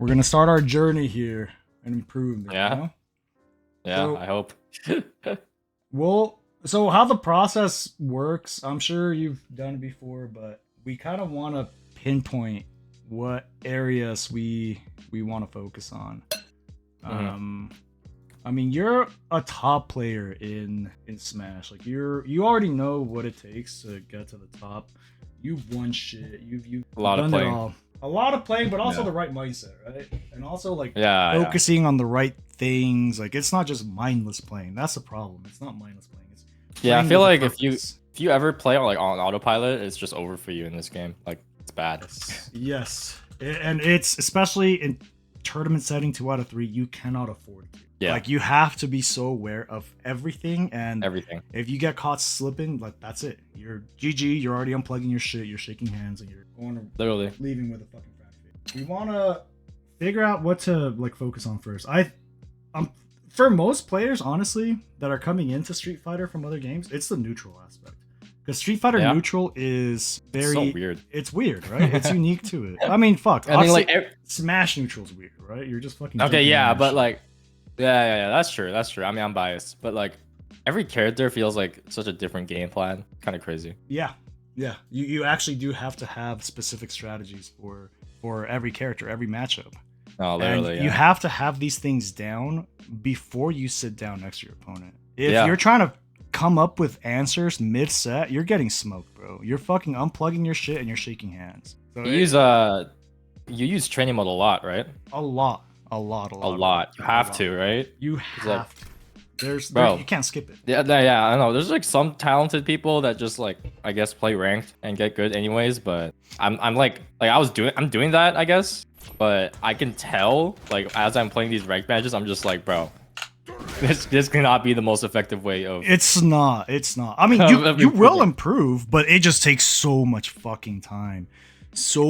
We're gonna start our journey here and improve. Yeah. You know? Yeah, So- I hope. So how the process works, I'm sure you've done it before, but we kind of want to pinpoint what areas we want to focus on. I mean, you're a top player in Smash. Like you already know what it takes to get to the top. You've won shit. You've A lot of done playing. it all. A lot of playing, but also Yeah. the right mindset, right? And also like Yeah, focusing on the right things. Like it's not just mindless playing. That's the problem. It's not mindless playing. It's yeah. I playing feel with a like purpose. if you ever play on autopilot, it's just over for you in this game. Like it's bad. Yes, and it's especially in tournament setting 2 out of 3. You cannot afford to. Yeah. Like you have to be so aware of everything, and Everything. if you get caught slipping, like that's it. You're GG. You're already unplugging your shit. You're shaking hands, and you're going to Literally. leaving with a fucking frag face. We want to figure out what to like focus on first. For most players, honestly, that are coming into Street Fighter from other games, it's the neutral aspect. Because Street Fighter Yeah. neutral is very So weird. It's weird, right? It's unique to it. I mean, fuck. I mean, like, obviously, Smash neutral's weird, right? You're just fucking. okay, jumping yeah, around but shit. like, yeah. That's true. That's true. I mean, I'm biased, but like, every character feels like such a different game plan. Kind of crazy. Yeah. You actually do have to have specific strategies for every character, every matchup. No, literally. And you have to have these things down before you sit down next to your opponent. If Yeah. you're trying to come up with answers mid-set, you're getting smoked, bro. You're fucking unplugging your shit and you're shaking hands. So You use training mode a lot, right? a lot. A lot. You have to, right? You like- have to. Bro. You can't skip it. Yeah. I know. There's like some talented people that just like I guess play ranked and get good anyways. But I'm like I'm doing that I guess. But I can tell like as I'm playing these ranked matches, I'm just like, bro, this cannot be the most effective way of. It's not. I mean, you will improve, but it just takes so much fucking time. So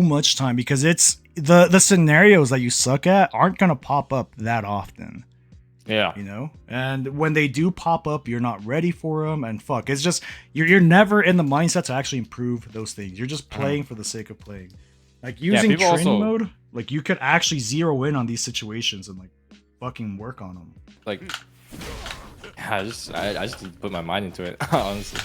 much time because it's the scenarios that you suck at aren't gonna pop up that often. Yeah. You know, and when they do pop up, you're not ready for them, and fuck, it's just you're never in the mindset to actually improve those things. You're just playing for the sake of playing. Like using people training also- mode, like you could actually zero in on these situations and like fucking work on them. Like, I just need to put my mind into it. Honestly,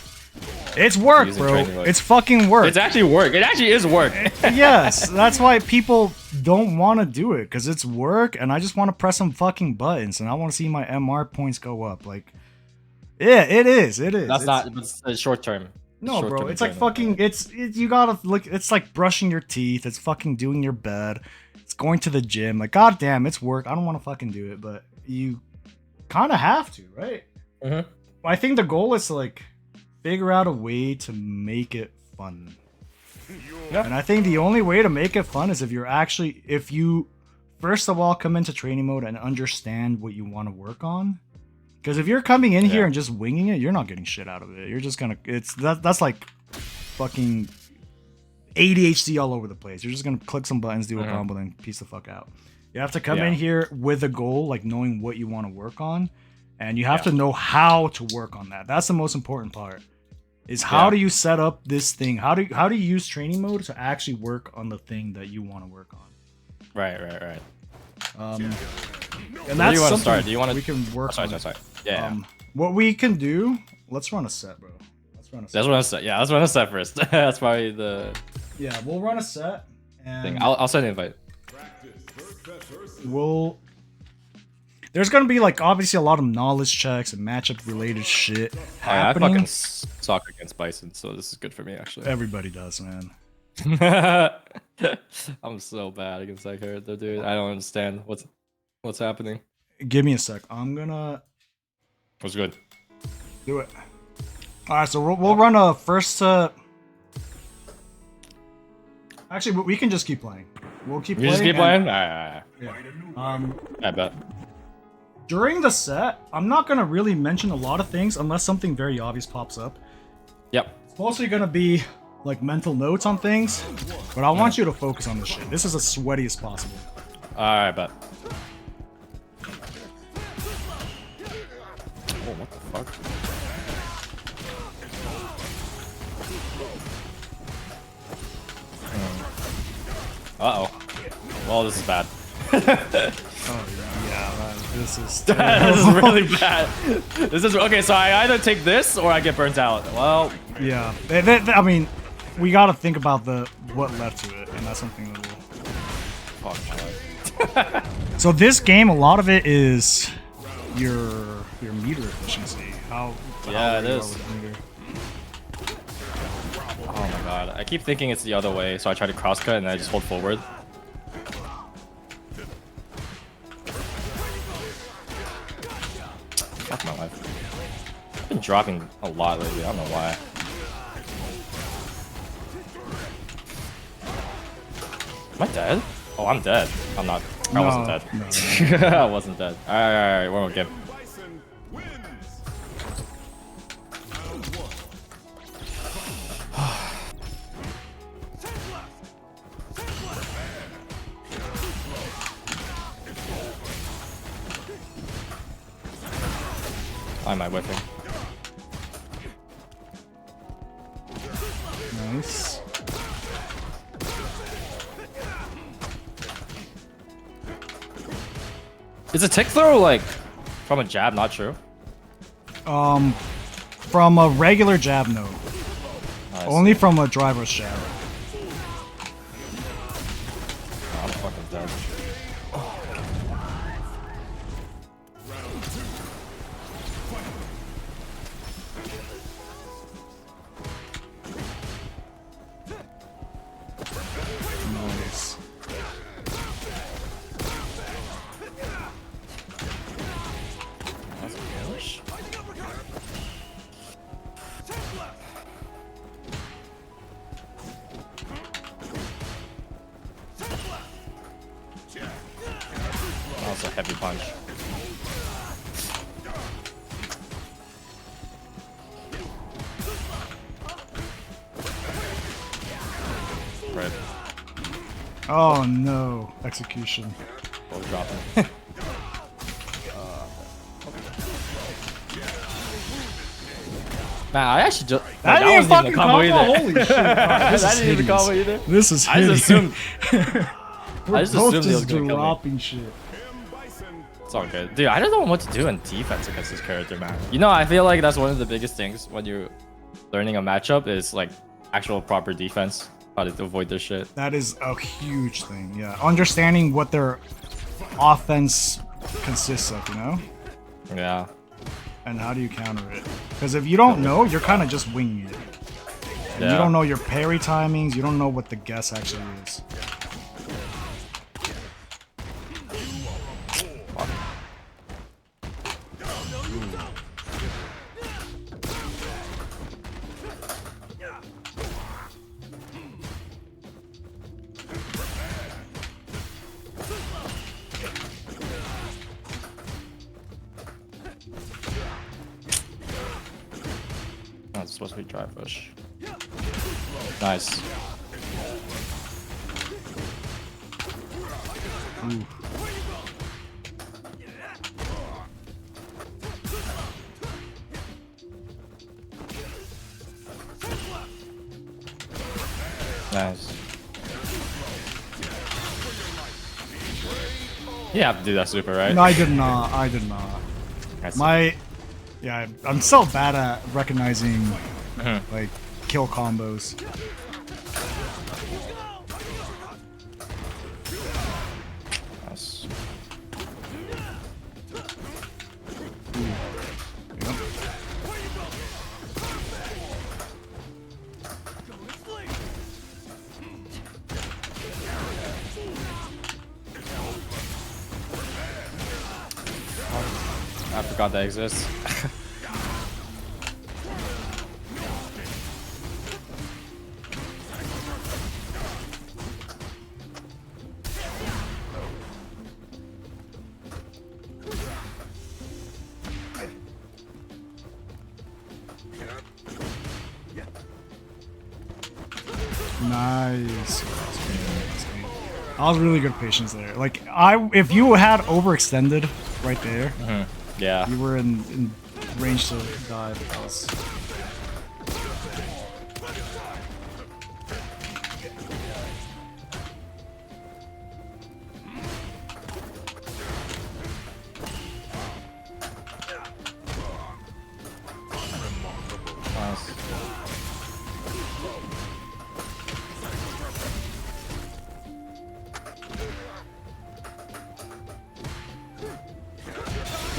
It's work, Using bro. training mode. It's fucking work. it's actually work. It actually is work. Yes, that's why people don't want to do it because it's work, and I just want to press some fucking buttons, and I want to see my MR points go up. Like, yeah, it is. It's short term. No, bro. Short-term It's like training. fucking. You gotta look. It's like brushing your teeth. It's fucking doing your bed. It's going to the gym. Like, goddamn, it's work. I don't want to fucking do it, but you kind of have to, right? Mhm. I think the goal is to like figure out a way to make it fun. Yeah. And I think the only way to make it fun is if you first of all come into training mode and understand what you want to work on. Because if you're coming in here Yeah. and just winging it, you're not getting shit out of it. You're just gonna that's like fucking ADHD all over the place. You're just gonna click some buttons, do a combo, then piece the fuck out. You have to come in here with a goal, like knowing what you want to work on, and you have to know how to work on that. That's the most important part. Is how do you set up this thing? How do you use training mode to actually work on the thing that you want to work on? Right. And Where that's do you want to something start? Do you want to? we can work Sorry. on. Yeah. What we can do? Let's run a set, bro. Let's run a set. That's what I said. Yeah, let's run a set first. That's probably the Yeah, we'll run a set, thing. and I'll send an invite. we'll. There's gonna be like obviously a lot of knowledge checks and matchup related shit Oh, yeah, I happening. fucking suck against Bison, so this is good for me actually. Everybody does, man. I'm so bad against that character, dude. I don't understand what's happening. Give me a sec. I'm gonna What's good? do it. All right, so we'll run a first. Actually, we can just keep playing. We'll keep You playing. just keep and- playing? Alright. Yeah. I bet. During the set, I'm not gonna really mention a lot of things unless something very obvious pops up. Yep. It's mostly gonna be like mental notes on things, but I want you to focus on this shit. This is as sweaty as possible. Alright, bet. Oh, what the fuck? Uh-oh. Well, this is bad. Oh yeah, this is This is really bad. This is okay. So I either take this or I get burnt out. Well, yeah. I mean, we gotta think about what led to it, and that's something that we'll. fuck. So this game, a lot of it is your meter efficiency. Yeah, it you are is. with meter. Oh my god. I keep thinking it's the other way, so I try to crosscut and I just hold forward. Fuck my life. I've been dropping a lot lately. I don't know why. Am I dead? Oh, I'm dead. I'm not. I wasn't dead. No. I wasn't dead. Alright, one more game. I might whip him. Nice. Is a tick throw like from a jab not true? From a regular jab, no. Only See. from a driver's jab. Oh, I'm fucking dead. Nice. That's a push. That was a heavy punch. Right. Oh no, execution. Both dropping. Man, I actually just. That Like, didn't wasn't fucking even a combo either. Holy shit! Alright, this That is didn't even hideous. combo either. This is I just hideous. assumed. We're I just both assumed he was just gonna kill me. dropping shit. It's all good. Dude, I don't know what to do in defense against this character, man. You know, I feel like that's one of the biggest things when you're learning a matchup is like actual proper defense. How to avoid this shit. That is a huge thing, yeah. Understanding what their offense consists of, you know? Yeah. And how do you counter it? Because if you don't know, you're kind of just winging it. And Yeah. you don't know your parry timings, you don't know what the guess actually is. That's supposed to be dry push. Nice. Ooh. Nice. You have to do that super, right? No, I did not. I did not. That's- Yeah, I'm so bad at recognizing like kill combos. Nice. Yep. I forgot that exists. Nice. That was really good patience there. Like if you had overextended right there, Yeah. you were in range to die. Because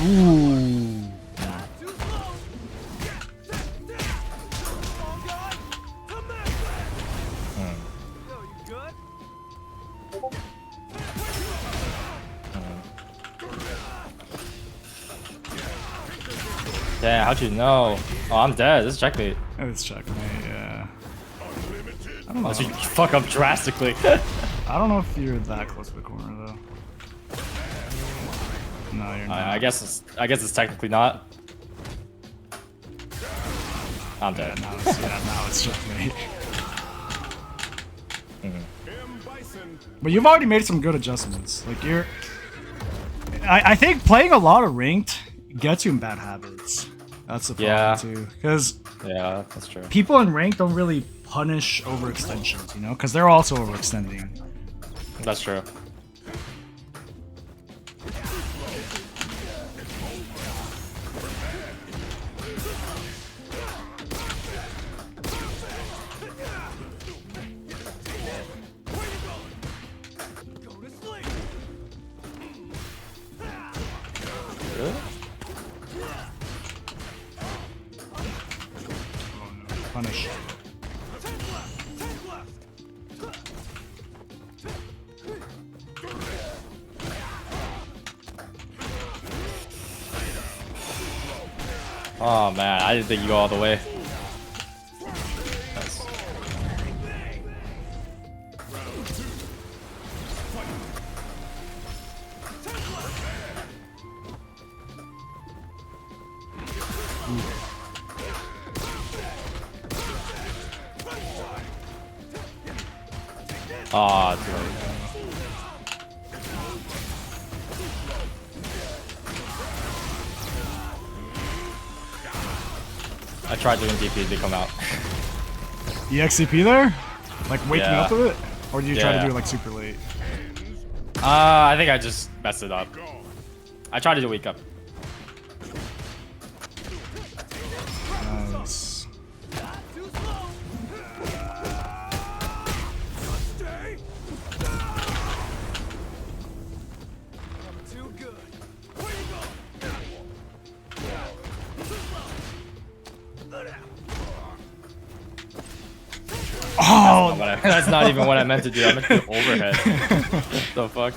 Ooh. Yeah, how'd you know? Oh, I'm dead. This is checkmate. It's checkmate, yeah. I don't know. Unless you fuck up drastically. I don't know if you're that close to the corner though. No, you're not. I guess it's technically not. I'm Yeah, dead. now it's checkmate. But you've already made some good adjustments. Like I think playing a lot of ranked gets you in bad habits. That's the problem too. Because yeah, that's true. people in ranked don't really punish overextensions, you know, because they're also overextending. That's true. Really? Punish. Oh man, I didn't think you go all the way. Nice. Ah, too late. I tried doing DP to come out. EXCP there? Like waking Yeah. up with it? Or do you try to Yeah. do it like super late? I think I just messed it up. I tried to do wake up. Nice. Oh, That's not even what I meant to do. I meant to do overhead. What the fuck?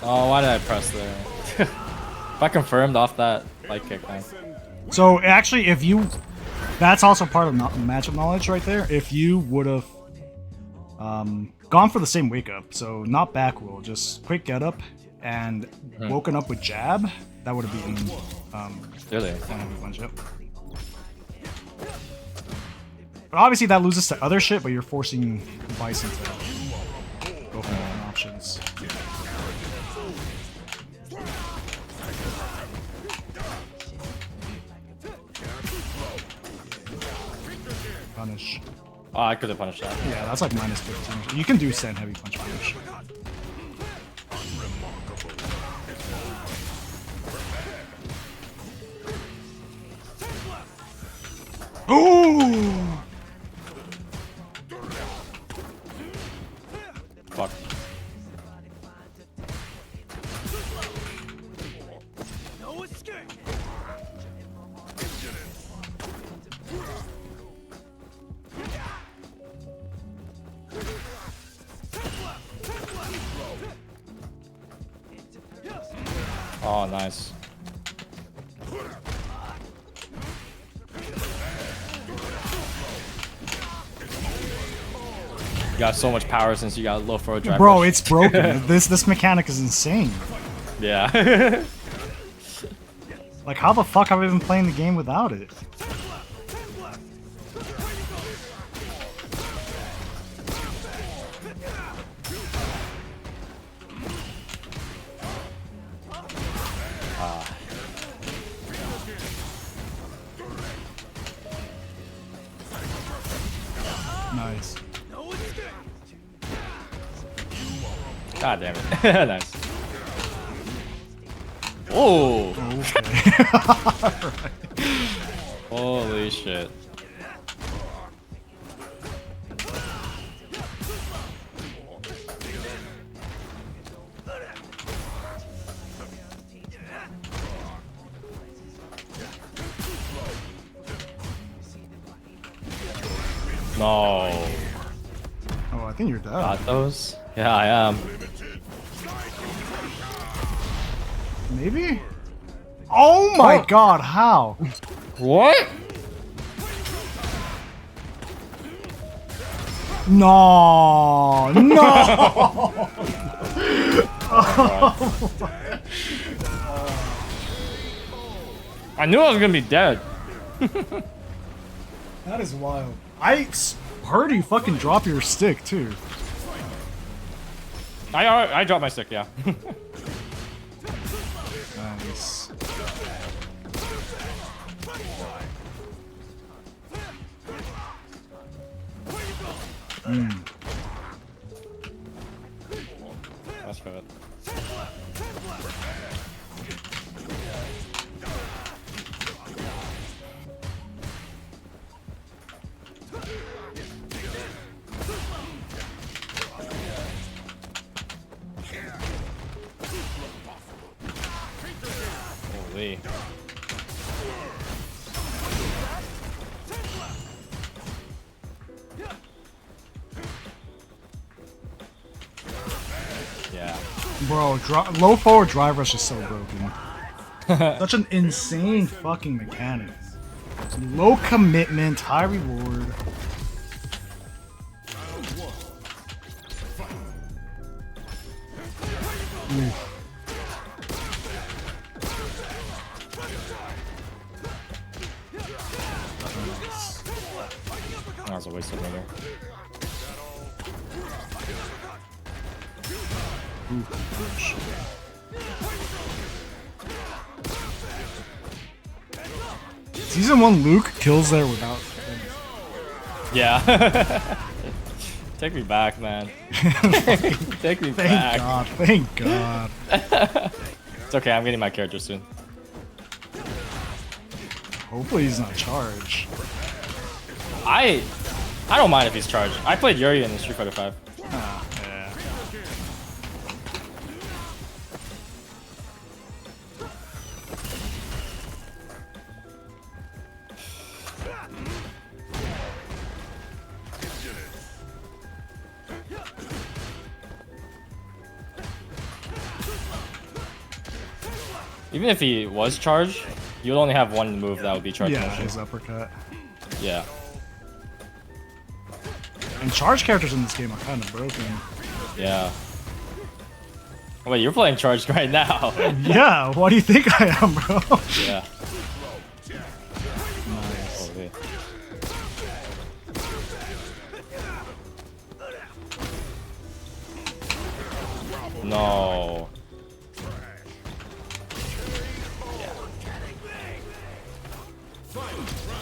Oh, why did I press there? If I confirmed off that light kick, man. so actually, if you, that's also part of matchup knowledge right there. If you would have gone for the same wake up, so not back roll, just quick get up and woken up with jab, that would have beaten Really? heavy punch. Yep. But obviously that loses to other shit, but you're forcing Bison to go for different options. Punish. Oh, I could have punished that. Yeah, that's like minus 15. You can do send heavy punch punish. Ooh! Fuck. Oh, nice. You got so much power since you got low forward drive. Bro, rush. it's broken. this mechanic is insane. Yeah. Like, how the fuck have I been playing the game without it? Nice. God damn it. Nice. Oh. Okay. Holy shit. No. Oh, I think you're dead. Got those? Yeah, I am. Maybe? Oh my god, how? What? No, no. I knew I was gonna be dead. That is wild. I heard you fucking drop your stick too. I dropped my stick, yeah. Nice. That's good. Holy. Yeah. Bro, low forward drive rush is so broken. Such an insane fucking mechanic. Low commitment, high reward. Oof. That was a waste of meter. Season 1 Luke kills there without. Yeah. Take me back, man. Take me Thank back. God, thank God. It's okay, I'm getting my character soon. Hopefully he's not charged. I don't mind if he's charged. I played Yuri in Street Fighter 5. Ah, yeah. Even if he was charged, you would only have one move that would be charged. Yeah, motion. his uppercut. Yeah. And charge characters in this game are kind of broken. Yeah. Wait, you're playing charged right now. Yeah, what do you think I am, bro? Yeah. Nice. Holy. No.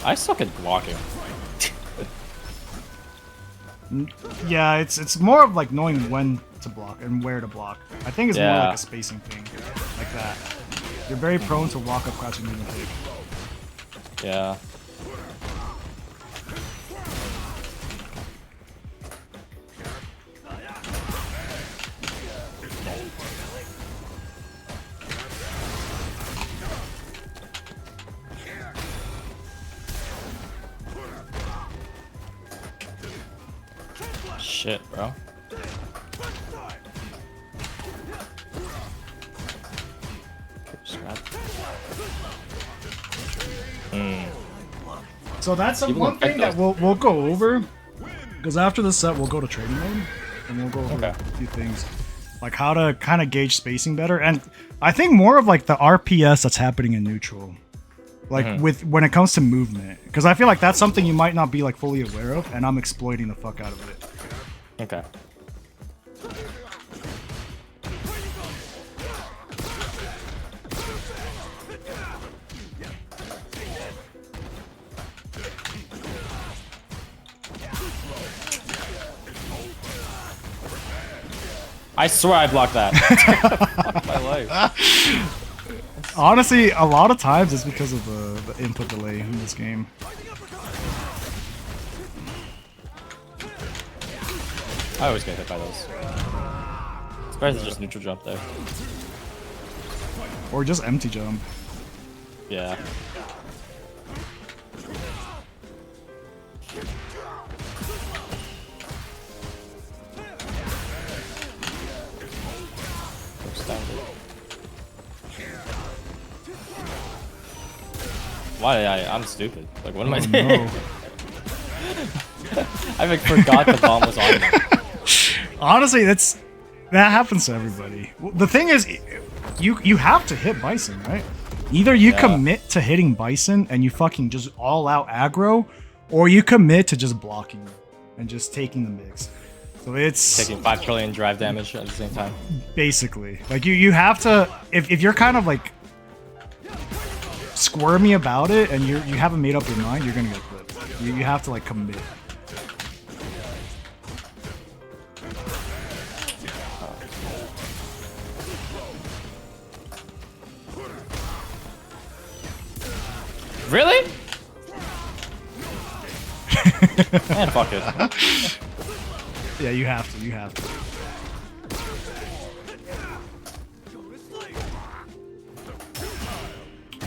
I suck at blocking. Yeah, it's more of like knowing when to block and where to block. I think it's more Yeah. like a spacing thing, like that. You're very prone to walk up, crouching, and kick. Yeah. Shit, bro. So that's Even one affect thing that those. we'll go over. Because after this set, we'll go to training mode, and we'll go over Okay. a few things, like how to kind of gauge spacing better, and I think more of like the RPS that's happening in neutral, like with when it comes to movement, because I feel like that's something you might not be like fully aware of, and I'm exploiting the fuck out of it. Okay. I swear I blocked that. Fuck my life. Honestly, a lot of times it's because of the input delay in this game. I always get hit by those. Especially just neutral jump there. Or just empty jump. Yeah. Why did I'm stupid. Like, what am I doing? No. I like forgot the bomb was on me. Honestly, that happens to everybody. The thing is, you have to hit Bison, right? Either you commit to hitting Bison and you fucking just all out aggro, or you commit to just blocking and just taking the mix. So it's Taking 5 trillion drive damage at the same time. basically like you have to, if you're kind of like squirmy about it and you haven't made up your mind, you're gonna get clipped. You have to like commit. Really? Man, fuck it. Yeah, you have to. You have to.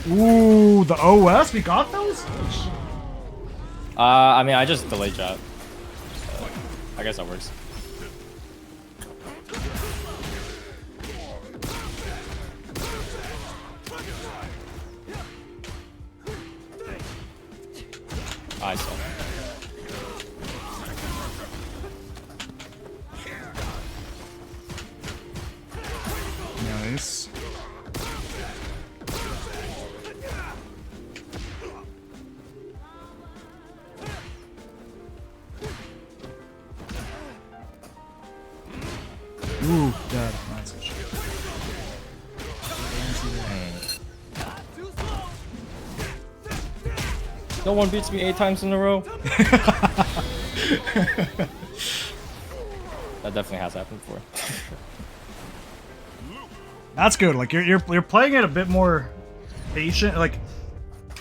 Ooh, the OS, we got those? I mean, I just delayed jab. I guess that works. I saw. Nice. Ooh, God, nice. No one beats me 8 times in a row. That definitely has happened before. That's good. Like you're playing it a bit more patient. Like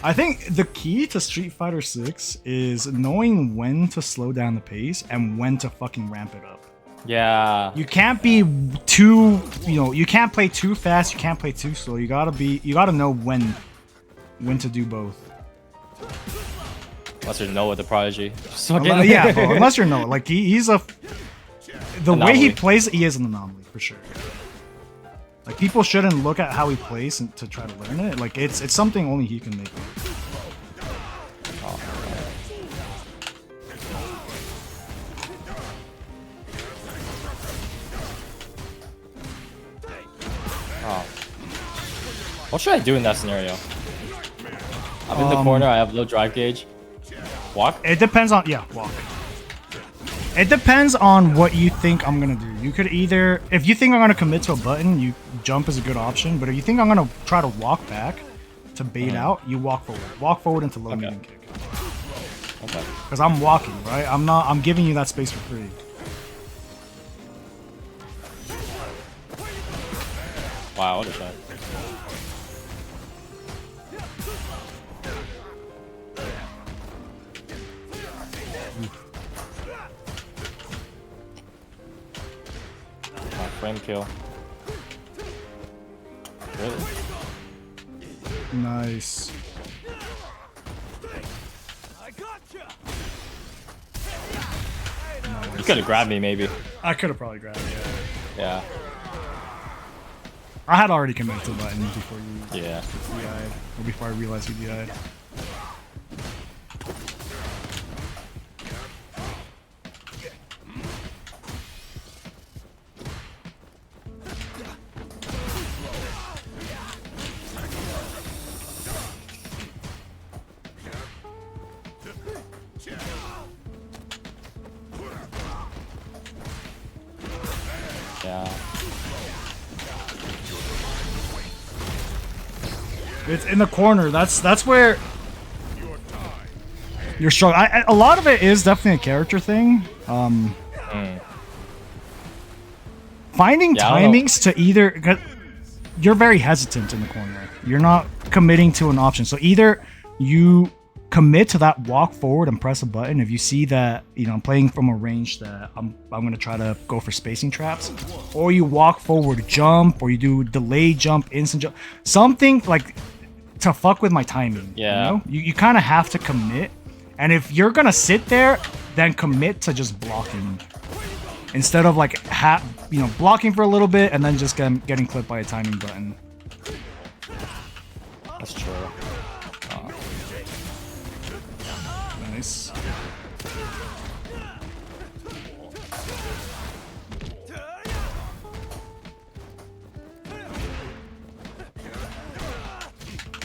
I think the key to Street Fighter 6 is knowing when to slow down the pace and when to fucking ramp it up. Yeah. You can't be too, you can't play too fast, you can't play too slow. You gotta know when to do both. Unless you're Noah the Prodigy. Yeah, bro, unless you're Noah. Like he's the anomaly. way he plays, he is an anomaly for sure. Like people shouldn't look at how he plays to try to learn it. Like it's something only he can make. Oh. What should I do in that scenario? I'm in the corner, I have low drive gauge. Walk? It depends on walk. It depends on what you think I'm gonna do. You could either, if you think I'm gonna commit to a button, you jump is a good option. But if you think I'm gonna try to walk back to bait out, you walk forward. Walk forward into low medium kick. Okay. Because I'm walking, right? I'm giving you that space for free. Wow, what a shot. Frame kill. Really? Nice. You could have grabbed me, maybe. I could have probably grabbed it. Yeah. I had already committed to the button before you Yeah. DI'd, or before I realized you DI'd. Yeah. It's in the corner. That's where you're struggling. A lot of it is definitely a character thing. Finding timings to either... You're very hesitant in the corner. You're not committing to an option. So either you commit to that walk forward and press a button if you see that, you know, I'm playing from a range that I'm going to try to go for spacing traps, or you walk forward, jump, or you do delayed jump, instant jump, something like to fuck with my timing. Yeah. You know? You kind of have to commit. And if you're going to sit there, then commit to just blocking. Instead of like, blocking for a little bit and then just getting clipped by a timing button. That's true. Nice.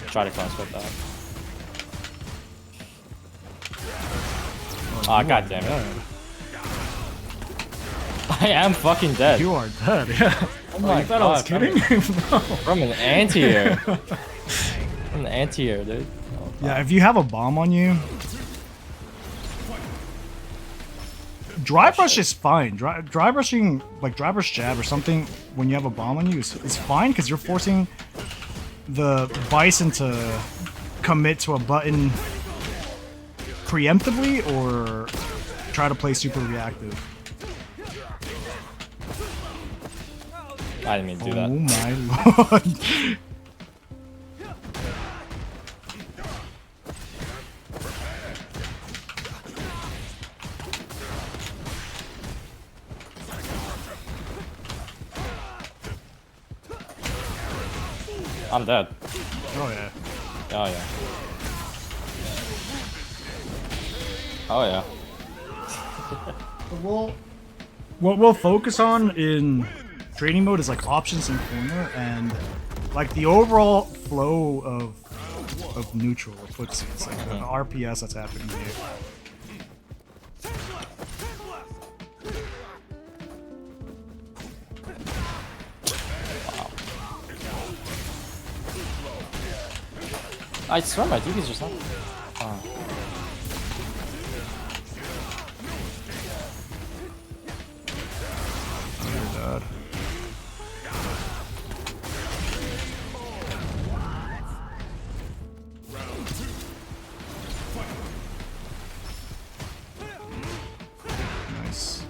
Try to cross with that. Ah, god damn it. I am fucking dead. You are dead, yeah. Oh my you thought I was kidding? No. From an anti-air. From the anti-air, dude. Oh, yeah, if you have a bomb on you, drive rush is fine. Drive rushing, like drive rush jab or something, when you have a bomb on you is fine because you're forcing the Bison to commit to a button preemptively or try to play super reactive. I didn't mean to do that. Oh my lord. I'm dead. Oh yeah. Oh yeah. Oh yeah. What we'll focus on in training mode is like options in corner and like the overall flow of neutral or footsies, like the RPS that's happening here. I swear my DB's just not. Oh. Oh, God. Nice.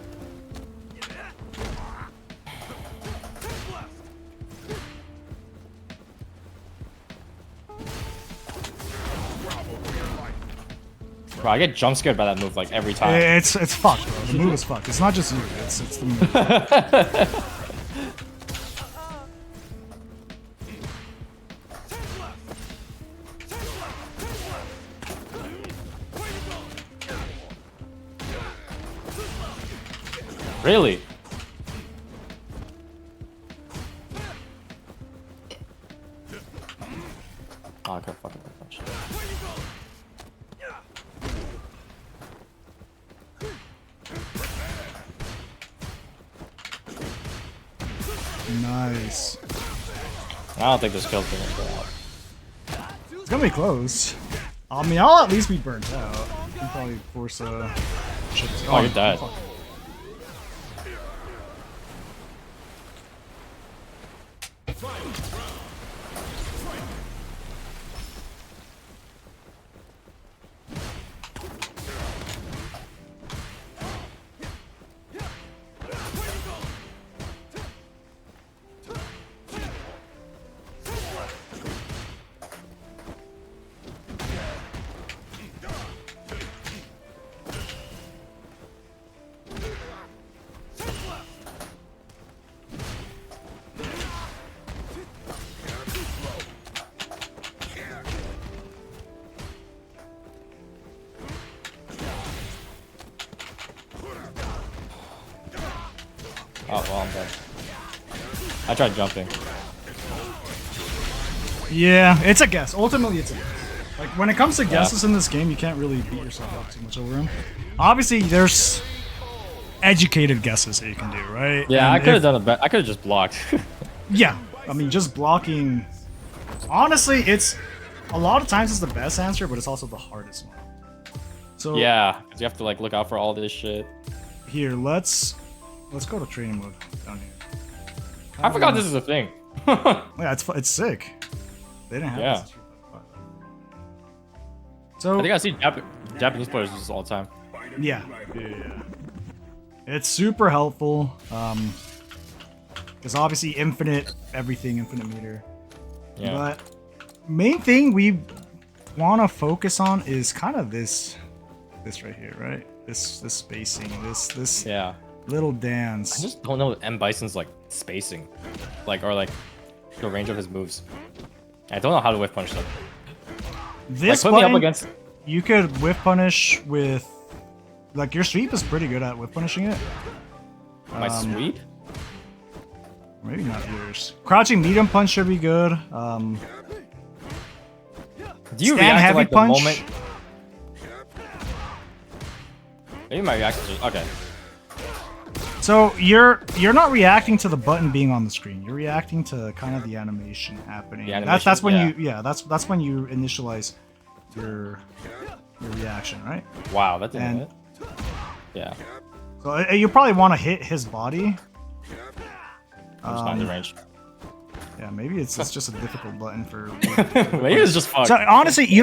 Bro, I get jump scared by that move like every time. It's fucked, bro. The move is fucked. It's not just you. It's the move. Really? Oh, I could fucking punch. Nice. I don't think this kill's gonna go out. It's gonna be close. I mean, I'll at least be burnt out. You can probably force a shit. Oh, you're dead. Fuck. Oh, well, I'm dead. I tried jumping. Yeah, it's a guess. Ultimately, it's a guess. Like, when it comes to guesses in this game, you can't really beat yourself up too much over them. Obviously, there's... educated guesses that you can do, right? Yeah, And I could have done a bet. I could have just blocked. Yeah, I mean, just blocking. Honestly, it's a lot of times it's the best answer, but it's also the hardest one. So Yeah, because you have to like look out for all this shit. here, let's go to training mode down here. I forgot this is a thing. Yeah, it's sick. They didn't have Yeah. this. So I think I see Japanese players do this all the time. yeah. It's super helpful. It's obviously infinite everything, infinite meter. Yeah. But main thing we want to focus on is kind of this right here, right? This spacing, this Yeah. little I dance. just don't know M Bison's like spacing, or like the range of his moves. I don't know how to whiff punish them. This Like, put me up button, against. you could whiff punish with, like, your sweep is pretty good at whiff punishing it. My sweep? Maybe not yours. Crouching medium punch should be good. Do you stand react heavy to like punch? the moment? Maybe my reaction is okay. So you're not reacting to the button being on the screen. You're reacting to kind of the animation happening. The animation, That's when yeah. that's when you initialize your reaction, right? Wow, that didn't And- hit. Yeah, So you probably want to hit his body. I'm just not in the range. Yeah, maybe it's just a difficult button for. Maybe it's just fucked. So honestly, you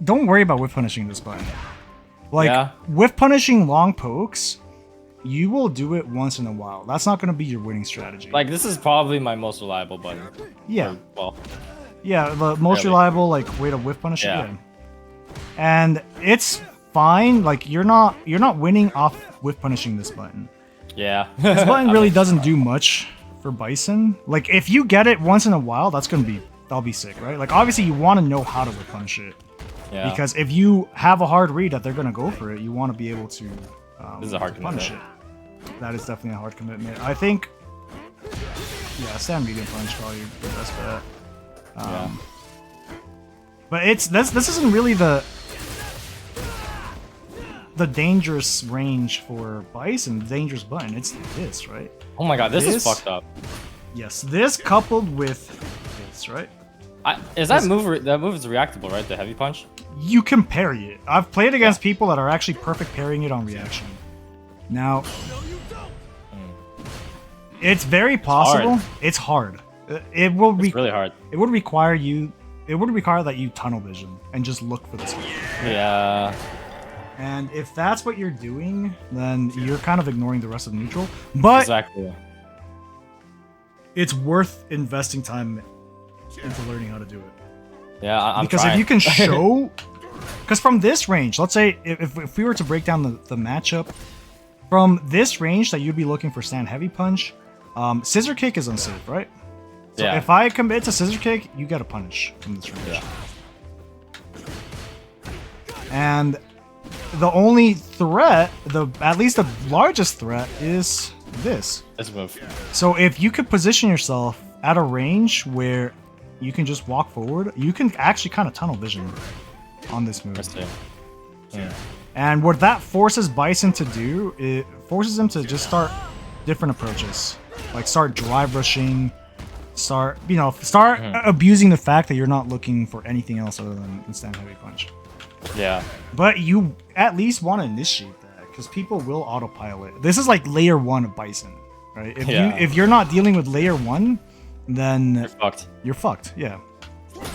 don't worry about whiff punishing this button. Like Yeah. whiff punishing long pokes, you will do it once in a while. That's not going to be your winning strategy. Like this is probably my most reliable button. yeah, Well, yeah, the most Really? reliable like way to whiff punish it. Yeah. Yeah. And it's fine. Like you're not winning off whiff punishing this button. yeah. This button really doesn't do much for Bison. Like if you get it once in a while, that'll be sick, right? Like obviously you want to know how to whiff punish it. Yeah. Because if you have a hard read that they're gonna go for it, you want to be able to This is a hard punish commitment. it. That is definitely a hard commitment. I think, yeah, stand medium punch probably the best bet. Yeah. But this isn't really the dangerous range for Bison. The dangerous button. It's this, right? Oh my god, this is This- fucked up. Yes, this coupled with this, right? Is that move? That move is reactable, right? The heavy punch. You can parry it. I've played against people that are actually perfect parrying it on reaction. Now, it's very possible. It's hard. It will It's really hard. It would require you. It would require that you tunnel vision and just look for this. Yeah. And if that's what you're doing, then you're kind of ignoring the rest of neutral. But Exactly. it's worth investing time into learning how to do it. Yeah, I'm Because trying. if you can show, because from this range, let's say if we were to break down the matchup, from this range that you'd be looking for stand heavy punch, scissor kick is unsafe, right? So Yeah. if I commit to scissor kick, you get a punish from this range. Yeah. And the only threat, at least the largest threat, is this. This move. So if you could position yourself at a range where you can just walk forward, you can actually kind of tunnel vision on this move. I see. Yeah. And what that forces Bison to do, it forces him to just start different approaches. Like start drive rushing, start abusing the fact that you're not looking for anything else other than instant heavy punch. Yeah. But you at least want to initiate that, because people will autopilot. This is like layer 1 of Bison, right? If you're not dealing with layer 1, then You're fucked. you're fucked. Yeah.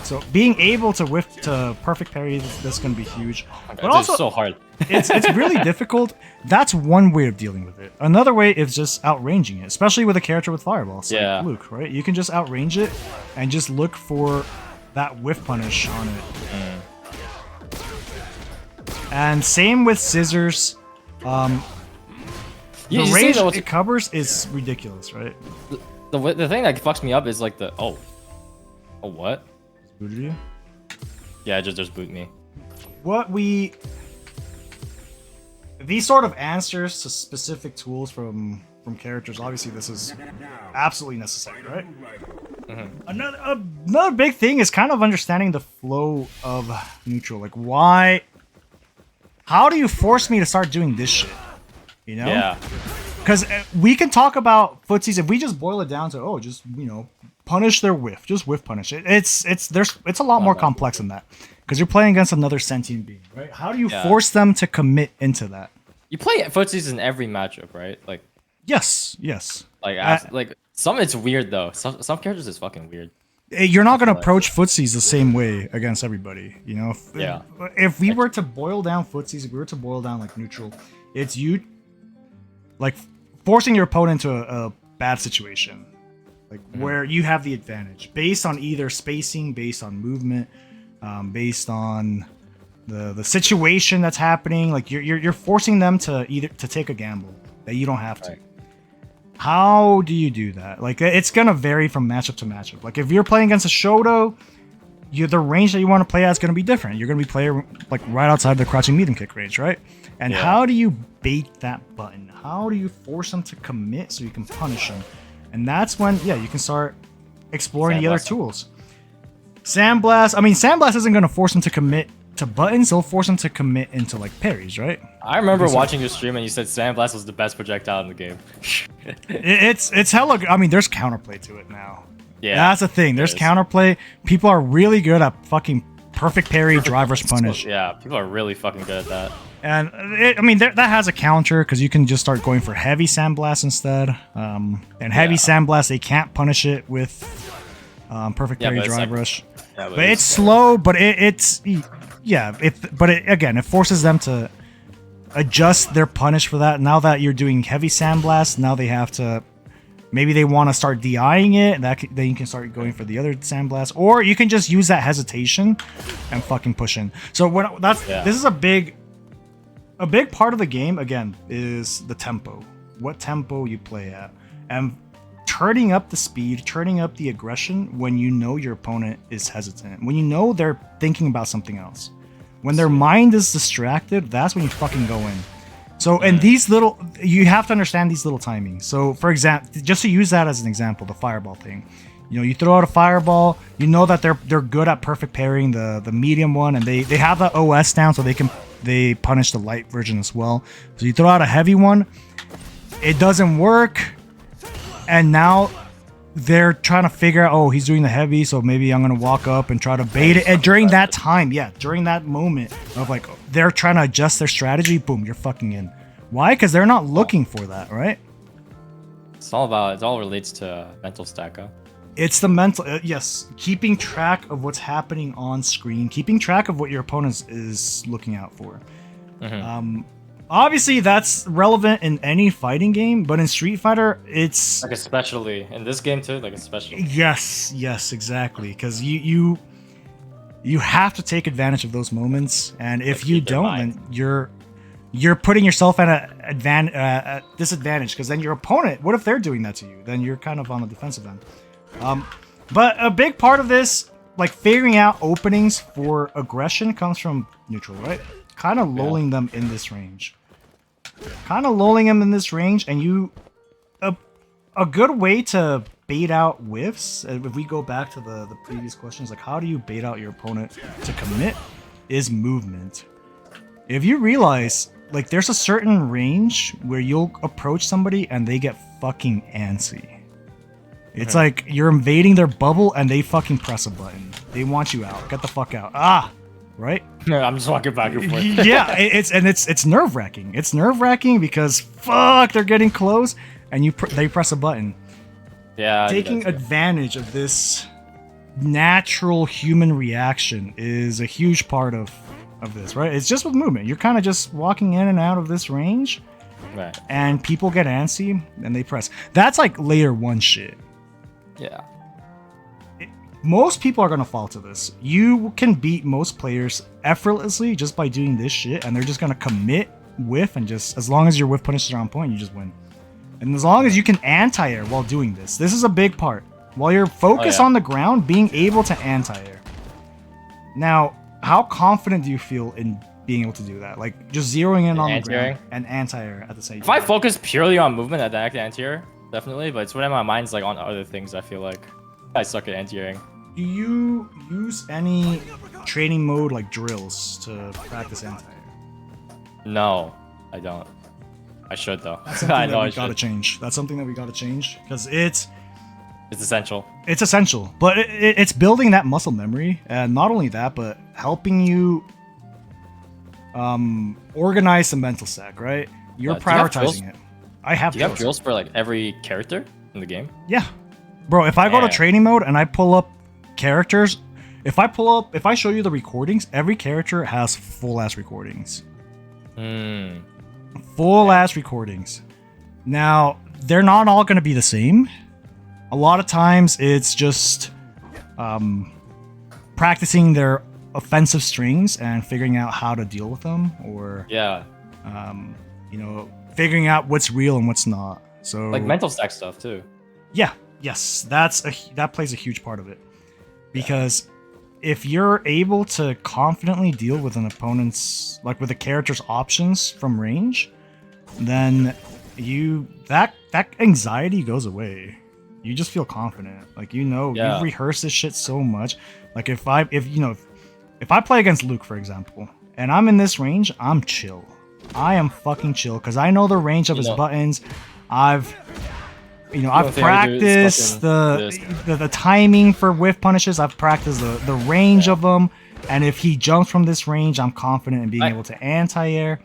So being able to whiff to perfect parry, that's going to be huge. But It's also, so hard. it's really difficult. That's one way of dealing with it. Another way is just outranging it, especially with a character with fireballs, Yeah. like Luke, right? You can just outrange it and just look for that whiff punish on it. And same with scissors. The You see range though, it covers is ridiculous, right? the thing that fucks me up is like the oh what? Booted you? Yeah, just boot me. These sort of answers to specific tools from characters, obviously this is absolutely necessary, right? Another big thing is kind of understanding the flow of neutral. Like how do you force me to start doing this shit? You know? Yeah. Because we can talk about footsies if we just boil it down to just punish their whiff, just whiff punish it. It's a lot more complex than that because you're playing against another sentient being, right? How do you force them to commit into that? You play footsies in every matchup, right? Like yes. Like some it's weird though. Some characters is fucking weird. You're not gonna approach footsies the same way against everybody, you know. If we were to boil down footsies, if we were to boil down like neutral, it's you like forcing your opponent into a bad situation, like where you have the advantage based on either spacing, based on movement, based on the situation that's happening. Like you're forcing them to take a gamble that you don't have to. Right. How do you do that? Like it's gonna vary from matchup to matchup. Like if you're playing against a Shoto, the range that you want to play at is gonna be different. You're gonna be playing like right outside the crouching medium kick range, right? And how do you bait that button? How do you force them to commit so you can punish them? And that's when you can start exploring the other tools. Sandblast. I mean, Sandblast isn't gonna force them to commit to buttons. They'll force them to commit into like parries, right? I remember watching your stream and you said Sandblast was the best projectile in the game. it's hella. I mean, there's counterplay to it now. Yeah, that's the thing. There's counterplay. People are really good at fucking perfect parry, drive rush punish. Yeah, people are really fucking good at that. And I mean, that has a counter because you can just start going for heavy Sandblast instead. And heavy Sandblast, they can't punish it with perfect parry, drive rush. Yeah, but it's slow. But it forces them to adjust their punish for that. Now that you're doing heavy Sandblast, now they have to. Maybe they want to start DIing it. Then you can start going for the other Sandblast, or you can just use that hesitation and fucking push in. So this is a big part of the game. Again, is the tempo. What tempo you play at, and turning up the speed, turning up the aggression when you know your opponent is hesitant, when you know they're thinking about something else. When their mind is distracted, that's when you fucking go in. So, and you have to understand these little timings. So, for example, just to use that as an example, the fireball thing. You throw out a fireball, you know that they're good at perfect parrying the medium one, and they have the OS down so they punish the light version as well. So you throw out a heavy one, it doesn't work, and now they're trying to figure out, he's doing the heavy, so maybe I'm gonna walk up and try to bait it. And during that time, during that moment of like they're trying to adjust their strategy, boom, you're fucking in. Why? Because they're not looking for that, right? It all relates to mental stack up. It's the mental, yes, keeping track of what's happening on screen, keeping track of what your opponent is looking out for. Obviously, that's relevant in any fighting game, but in Street Fighter, it's like especially in this game too, like especially. Yes, exactly, because you have to take advantage of those moments, and if you don't, then you're putting yourself at a disadvantage. Because then your opponent, what if they're doing that to you? Then you're kind of on the defensive end. But a big part of this, like figuring out openings for aggression, comes from neutral, right? Kind of lulling them in this range. And a good way to bait out whiffs, if we go back to the previous questions, like how do you bait out your opponent to commit, is movement. If you realize, like there's a certain range where you'll approach somebody and they get fucking antsy. It's like you're invading their bubble and they fucking press a button. They want you out. Get the fuck out. Right? No, I'm just walking back and forth. It's nerve-wracking. It's nerve-wracking because fuck, they're getting close and they press a button. Yeah. Taking advantage of this natural human reaction is a huge part of this, right? It's just with movement. You're kind of just walking in and out of this range. Right. And people get antsy and they press. That's like layer 1 shit. Yeah. Most people are going to fall to this. You can beat most players effortlessly just by doing this shit, and they're just going to commit, whiff, and just, as long as your whiff punishes are on point, you just win. And as long as you can anti-air while doing this is a big part. While you're focused on the ground, being able to anti-air. Now, how confident do you feel in being able to do that? Like, just zeroing in on the ground and anti-air at the same time. If I focus purely on movement at the anti-air, definitely, but it's when my mind's like on other things, I feel like I suck at anti-airing. Do you use any training mode like drills to practice anti-air? No, I don't. I should though. That's something I know that I we gotta should. change. That's something that we gotta change because it's Essential. It's essential, but it's building that muscle memory, and not only that, but helping you organize the mental stack. Right? You're prioritizing it. I have. Do you have drills for like every character in the game? Yeah, bro. If I go to training mode and I pull up characters, if I show you the recordings, every character has full ass recordings. Full ass recordings. Now they're not all gonna be the same. A lot of times it's just practicing their offensive strings and figuring out how to deal with them, or figuring out what's real and what's not. So like mental stack stuff too. Yeah, yes, that plays a huge part of it, because if you're able to confidently deal with an opponent's, like with a character's options from range, then that anxiety goes away. You just feel confident, like you've rehearsed this shit so much. Like if I play against Luke, for example, and I'm in this range, I'm chill. I am fucking chill because I know the range of his buttons. I've practiced the timing for whiff punishes. I've practiced the range of them, and if he jumps from this range, I'm confident in being able to anti-air.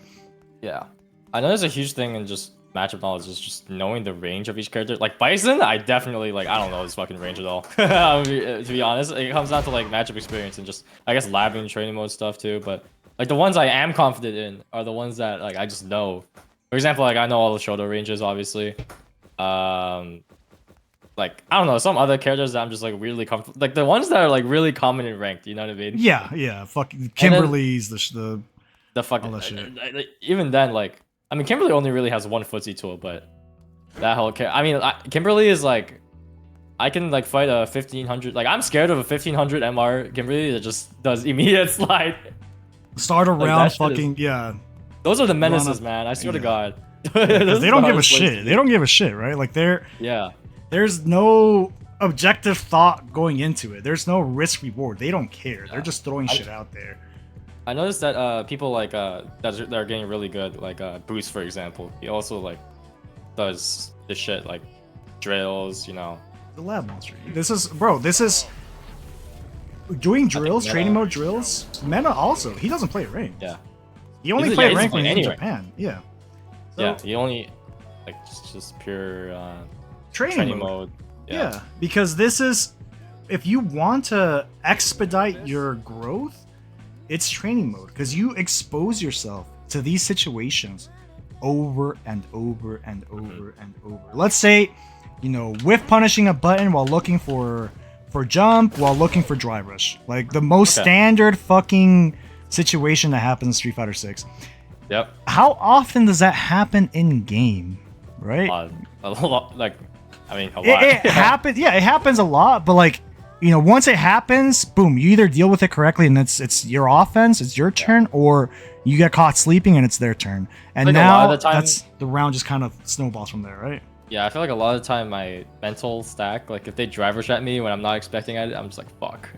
Yeah, I know there's a huge thing in just matchup knowledge is just knowing the range of each character. Like Bison, I definitely I don't know his fucking range at all. To be honest, it comes down to like matchup experience and just I guess labbing training mode stuff too. But like the ones I am confident in are the ones that like I just know. For example, like I know all the shoulder ranges, obviously. Like I don't know, some other characters that I'm just like really comfortable. Like the ones that are like really common in ranked. You know what I mean? Yeah. Fucking Kimberly's the fucking all that shit. Even then, like. I mean, Kimberly only really has one footsie tool, but that whole Kimberly is like, I can like fight a 1500. Like I'm scared of a 1500 MR Kimberly that just does immediate slide. Start around fucking Those are the menaces, man. I swear to God. They don't give a shit. They don't give a shit, right? Like there's no objective thought going into it. There's no risk reward. They don't care. They're just throwing shit out there. I noticed that people like that are getting really good, like Boost for example. He also like does this shit like drills, you know. The lab monster. This is doing drills, training mode drills. Mena also. He doesn't play rank. Yeah. He only played rank when he was in Japan. Yeah. So, he only like just pure training mode. Yeah, because this is if you want to expedite your growth. It's training mode because you expose yourself to these situations over and over and over and over. Let's say, whiff punishing a button while looking for jump, while looking for drive rush. Like the most standard fucking situation that happens in Street Fighter 6. Yep. How often does that happen in game? Right? A lot. Like, I mean, a lot. It happens. Yeah, it happens a lot. But like. Once it happens, boom, you either deal with it correctly and it's your offense, it's your turn, or you get caught sleeping and it's their turn. And like now that's the round just kind of snowballs from there, right? Yeah, I feel like a lot of the time my mental stack, like if they drive rush at me when I'm not expecting it, I'm just like, fuck.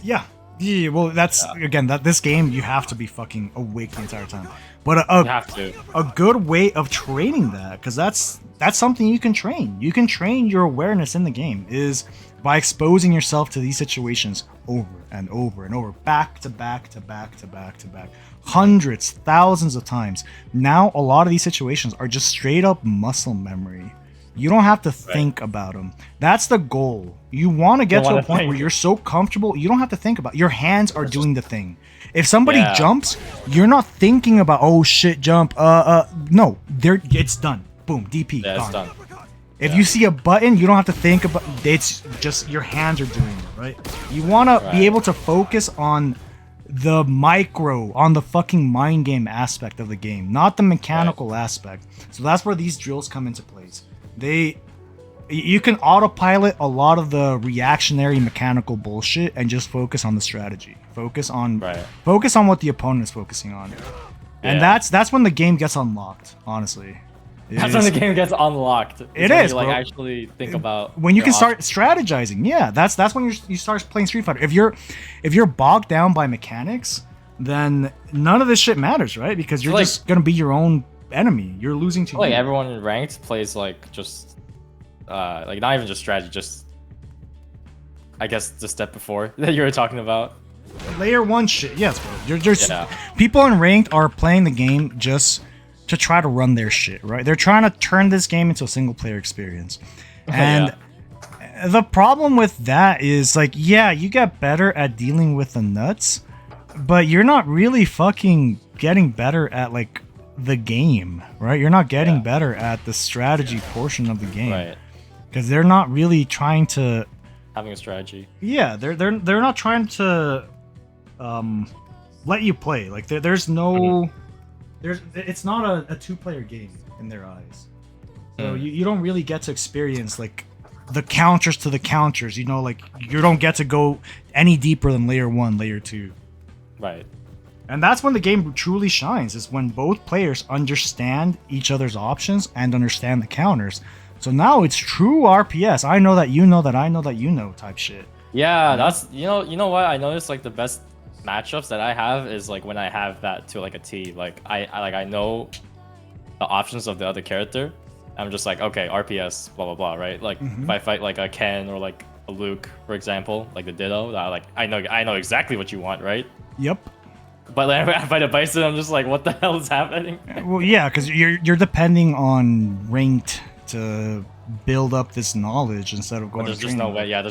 Yeah. Yeah, well, that's again this game you have to be fucking awake the entire time. But a good way of training that, because that's something you can train. You can train your awareness in the game is by exposing yourself to these situations over and over and over, back to back to back to back to back, hundreds, thousands of times. Now a lot of these situations are just straight up muscle memory. You don't have to think about them. That's the goal. You want to get to a point where you're so comfortable, you don't have to think about it. Your hands are doing the thing. If somebody jumps, you're not thinking about, oh shit, jump. No, it's done. Boom, DP, gone. It's done. If you see a button, you don't have to think about it. It's just your hands are doing it, right? You want to be able to focus on the micro, on the fucking mind game aspect of the game, not the mechanical aspect. So that's where these drills come into place. You can autopilot a lot of the reactionary mechanical bullshit and just focus on the strategy. Focus on what the opponent is focusing on. And that's when the game gets unlocked, honestly. That's when the game gets unlocked. It is, like actually think about when you can start strategizing. Yeah, that's when you start playing Street Fighter. If you're bogged down by mechanics, then none of this shit matters, right? Because you're just gonna be your own enemy. You're losing to Like you. everyone in ranked plays like just like not even just strategy, just I guess the step before that you were talking about. Layer 1 shit. Yes, bro. You're just Yeah. people in ranked are playing the game just to try to run their shit, right? They're trying to turn this game into a single player experience. And the problem with that is like, yeah, you get better at dealing with the nuts, but you're not really fucking getting better at like the game, right? You're not getting better at the strategy portion of the game. Right. Because they're not really trying to Having a strategy. yeah, they're not trying to let you play. Like there's no it's not a two-player game in their eyes. So you don't really get to experience like the counters to the counters, you know, like you don't get to go any deeper than layer 1, layer 2. Right. And that's when the game truly shines, is when both players understand each other's options and understand the counters. So now it's true RPS. I know that you know that I know that you know type shit. Yeah, that's you know what I noticed, like the best matchups that I have is like when I have that to like a T. Like I know the options of the other character. I'm just like, okay, RPS, blah blah blah, right? Like if I fight like a Ken or like a Luke, for example, like the Ditto, that I know exactly what you want, right? Yep. But like, if I fight a Bison, I'm just like, what the hell is happening? Well, yeah, because you're depending on ranked to build up this knowledge instead of going. There's to just no training. way. Yeah,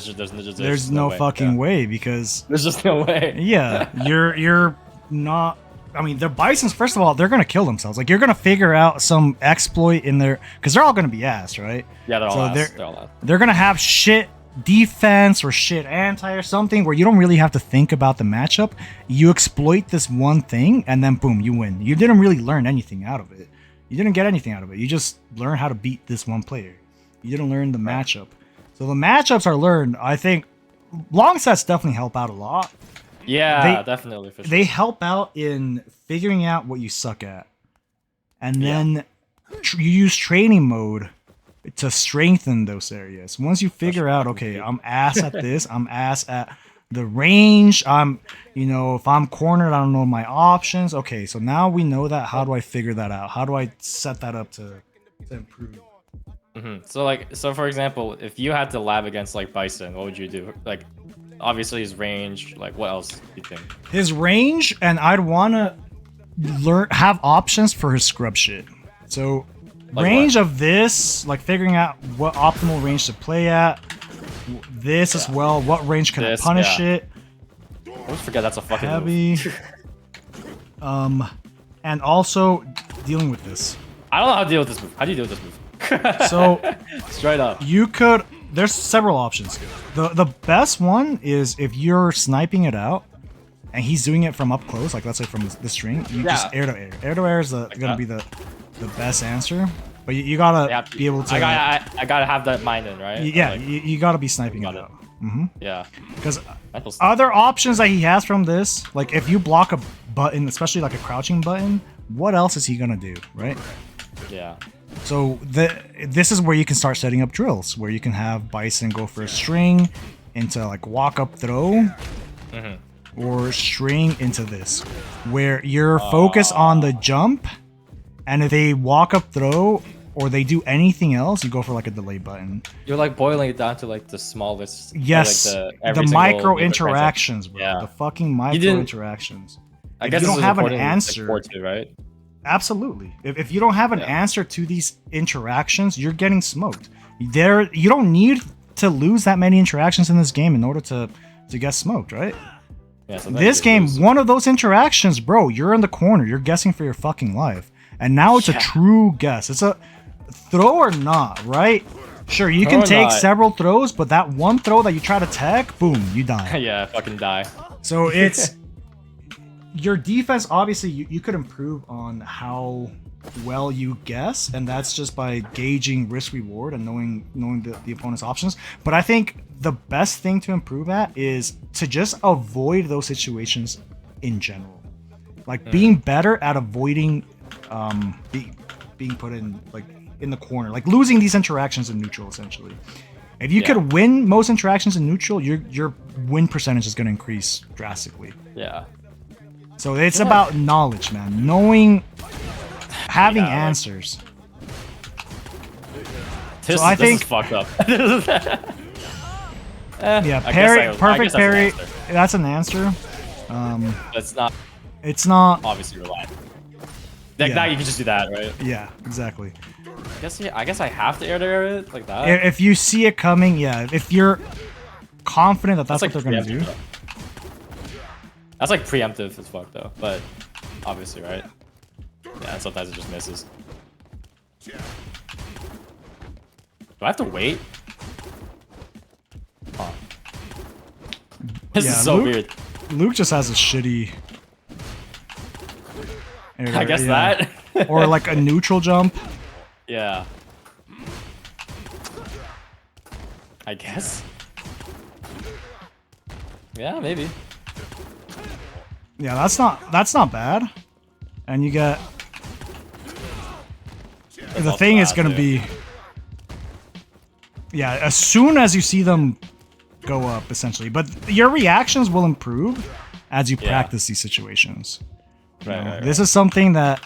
There's no way. fucking way because There's just no way. yeah, you're not. I mean, the Bisons. First of all, they're gonna kill themselves. Like you're gonna figure out some exploit in there because they're all gonna be ass, right? Yeah, they're all ass. They're They're all ass. they're gonna have shit defense or shit anti or something where you don't really have to think about the matchup. You exploit this one thing and then boom, you win. You didn't really learn anything out of it. You didn't get anything out of it. You just learned how to beat this one player. You didn't learn the matchup. So the matchups are learned. I think long sets definitely help out a lot. Yeah, definitely. For sure. They help out in figuring out what you suck at. And then you use training mode to strengthen those areas. Once you figure out, okay, I'm ass at this, I'm ass at the range, if I'm cornered, I don't know my options. Okay, so now we know that. How do I figure that out? How do I set that up to improve? So for example, if you had to lab against like Bison, what would you do? Like, obviously his range. Like, what else do you think? His range, and I'd want to have options for his scrub shit. So Like range what? of this, like figuring out what optimal range to play at. This as well. What range can I punish it? I always forget that's a fucking Heavy. move. And also dealing with this. I don't know how to deal with this move. How do you deal with this move? So Straight up. you could. There's several options here. The best one is if you're sniping it out, and he's doing it from up close, like let's say from the string. You just air to air. Air to air is gonna be the best answer. But you gotta be able to. I gotta have that mind in, right? Yeah, Like, you gotta be sniping it out. yeah. Because other options that he has from this, like if you block a button, especially like a crouching button, what else is he gonna do, right? Yeah. So this is where you can start setting up drills, where you can have Bison go for a string into like walk up throw, or string into this, where you're focused on the jump, and if they walk up throw or they do anything else, you go for like a delay button. You're like boiling it down to like the smallest. Yes, like the micro interactions, bro. Yeah. The fucking micro interactions. I If guess you don't this is have an important, like, answer, sport too, right? absolutely. If you don't have an answer to these interactions, you're getting smoked. You don't need to lose that many interactions in this game in order to get smoked, right? Yeah, so This game, one of those interactions, bro, you're in the corner. You're guessing for your fucking life. And now it's a true guess. It's a throw or not, right? Sure, you can take several throws, but that one throw that you try to tech, boom, you die. yeah, fucking die. So it's your defense. Obviously, you could improve on how well you guess, and that's just by gauging risk reward and knowing the opponent's options. But I think the best thing to improve at is to just avoid those situations in general, like being better at avoiding being put in like in the corner, like losing these interactions in neutral. Essentially, if you could win most interactions in neutral, your win percentage is going to increase drastically. Yeah. So it's about knowledge, man. Knowing having answers. This, so I think is fucked up. Yeah, parry, perfect parry. That's an answer. That's not. It's not obviously reliable. Like that, you can just do that, right? Yeah, exactly. I guess I have to air it like that. If you see it coming, yeah. If you're confident that that's like what they're gonna do. Though. That's like preemptive as fuck though, but obviously, right? Yeah, sometimes it just misses. Do I have to wait? Huh. This is so weird. Luke just has a shitty. I guess that. Or like a neutral jump. Yeah. I guess. Yeah, maybe. Yeah, that's not bad. And you get. The thing is gonna be. Yeah, as soon as you see them go up, essentially. But your reactions will improve as you practice these situations. Right. This is something that,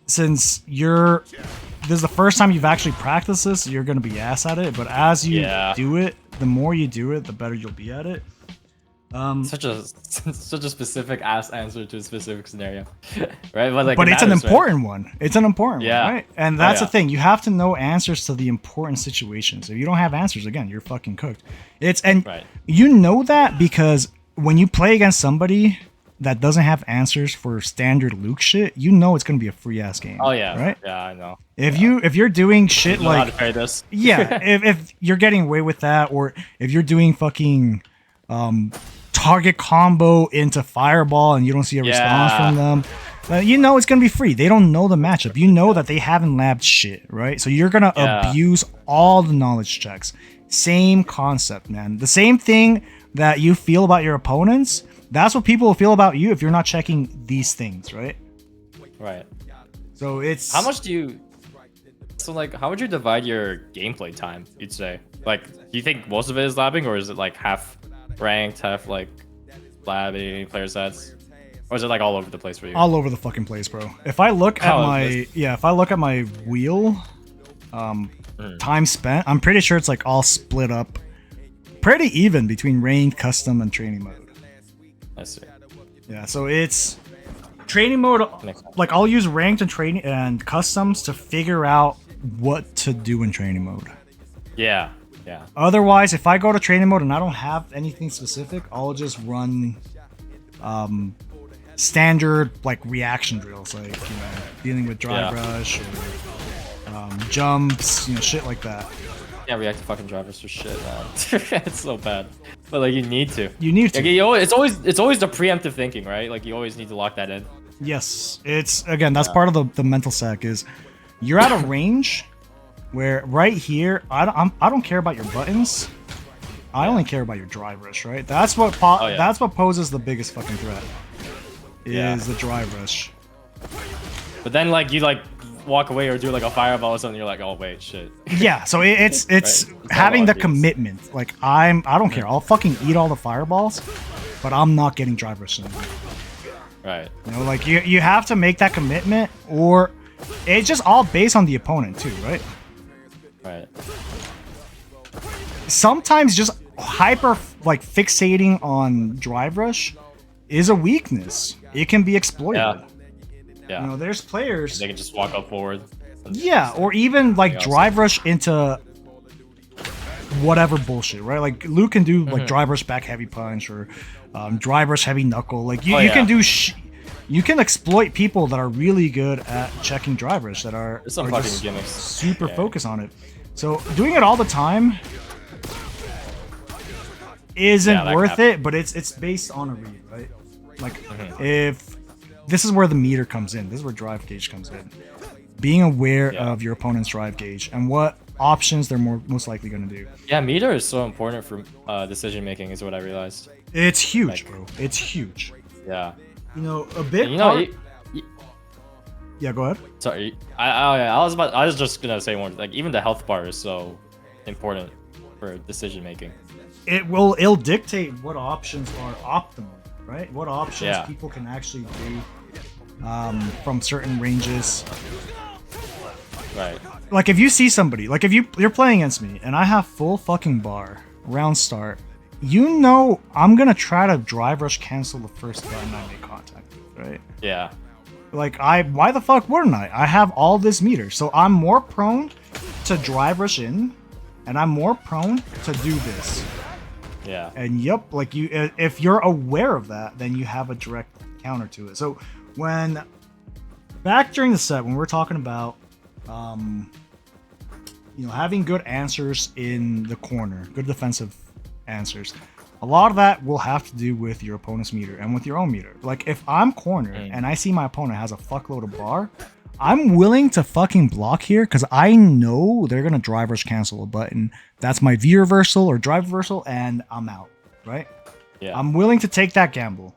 since this is the first time you've actually practiced this, you're going to be ass at it. But as you do it, the more you do it, the better you'll be at it. Such a specific ass answer to a specific scenario, right? But, like, but it's an important one. It's an important one, right? And that's the thing. You have to know answers to the important situations. If you don't have answers, again, you're fucking cooked. You know that because when you play against somebody that doesn't have answers for standard Luke shit, you know it's gonna be a free ass game. Oh yeah, right? Yeah, I know. If you're doing shit you know like how to play this. Yeah, if you're getting away with that, or if you're doing fucking target combo into fireball and you don't see a response from them, you know it's gonna be free. They don't know the matchup. You know that they haven't labbed shit, right? So you're gonna abuse all the knowledge checks. Same concept, man. The same thing that you feel about your opponents, that's what people will feel about you if you're not checking these things, right? Right. So it's... How much do you... So, like, how would you divide your gameplay time, you'd say? Like, do you think most of it is labbing, or is it, like, half ranked, half, like, labbing, player sets? Or is it, like, all over the place for you? All over the fucking place, bro. If I look at my wheel, time spent, I'm pretty sure it's, like, all split up pretty even between ranked, custom, and training mode. I see. Yeah, so it's training mode. Like, I'll use ranked and training and customs to figure out what to do in training mode. Yeah. Otherwise, if I go to training mode and I don't have anything specific, I'll just run standard like reaction drills, like dealing with drive rush or jumps, shit like that. Yeah, react to fucking drivers for shit, man. It's so bad. But like you need to. Like, it's always the preemptive thinking, right? Like you always need to lock that in. Yes. It's that's part of the mental sack is you're at a range where right here I don't care about your buttons. I only care about your drive rush, right? That's what that's what poses the biggest fucking threat. Is the drive rush. But then like you walk away or do like a fireball or something, you're like, oh wait, shit. Yeah, so it's having the commitment. Like I don't care. I'll fucking eat all the fireballs, but I'm not getting drive rush anymore. Right. Like you have to make that commitment, or it's just all based on the opponent too, right? Right. Sometimes just hyper fixating on drive rush is a weakness. It can be exploited. Yeah. There's players they can just walk up forward. Yeah, or even like drive rush into whatever bullshit, right? Like Luke can do like drive rush back heavy punch or drive rush heavy knuckle. Like you can do you can exploit people that are really good at checking drive rush that are just super focused on it. So doing it all the time isn't worth it, but it's based on a read, right? Like if this is where the meter comes in. This is where drive gauge comes in. Being aware of your opponent's drive gauge and what options they're most likely going to do. Yeah, meter is so important for decision making is what I realized. It's huge, bro. It's huge. Yeah. A bit. Yeah, go ahead. Sorry. I was just gonna say one. Like even the health bar is so important for decision making. It'll dictate what options are optimal, right? What options people can actually do from certain ranges. Right. Like if you see somebody, like if you're playing against me and I have full fucking bar, round start, you know I'm gonna try to drive rush cancel the first button I make contact with, right? Yeah. Like why the fuck wouldn't I? I have all this meter, so I'm more prone to drive rush in, and I'm more prone to do this. Yeah. And yep, like if you're aware of that, then you have a direct counter to it. So when back during the set, when we're talking about, having good answers in the corner, good defensive answers, a lot of that will have to do with your opponent's meter and with your own meter. Like if I'm cornered and I see my opponent has a fuckload of bar, I'm willing to fucking block here because I know they're gonna drive rush cancel a button. That's my V reversal or drive reversal, and I'm out, right? Yeah. I'm willing to take that gamble.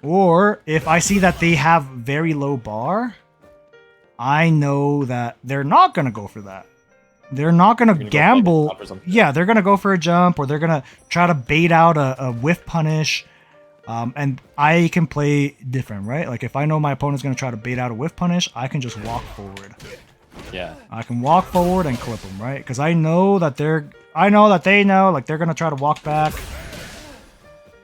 Or if I see that they have very low bar, I know that they're not gonna go for that. They're not gonna gamble. Yeah, they're gonna go for a jump, or they're gonna try to bait out a whiff punish. And I can play different, right? Like if I know my opponent's gonna try to bait out a whiff punish, I can just walk forward. Yeah. I can walk forward and clip them, right? Because I know that they know, like they're gonna try to walk back,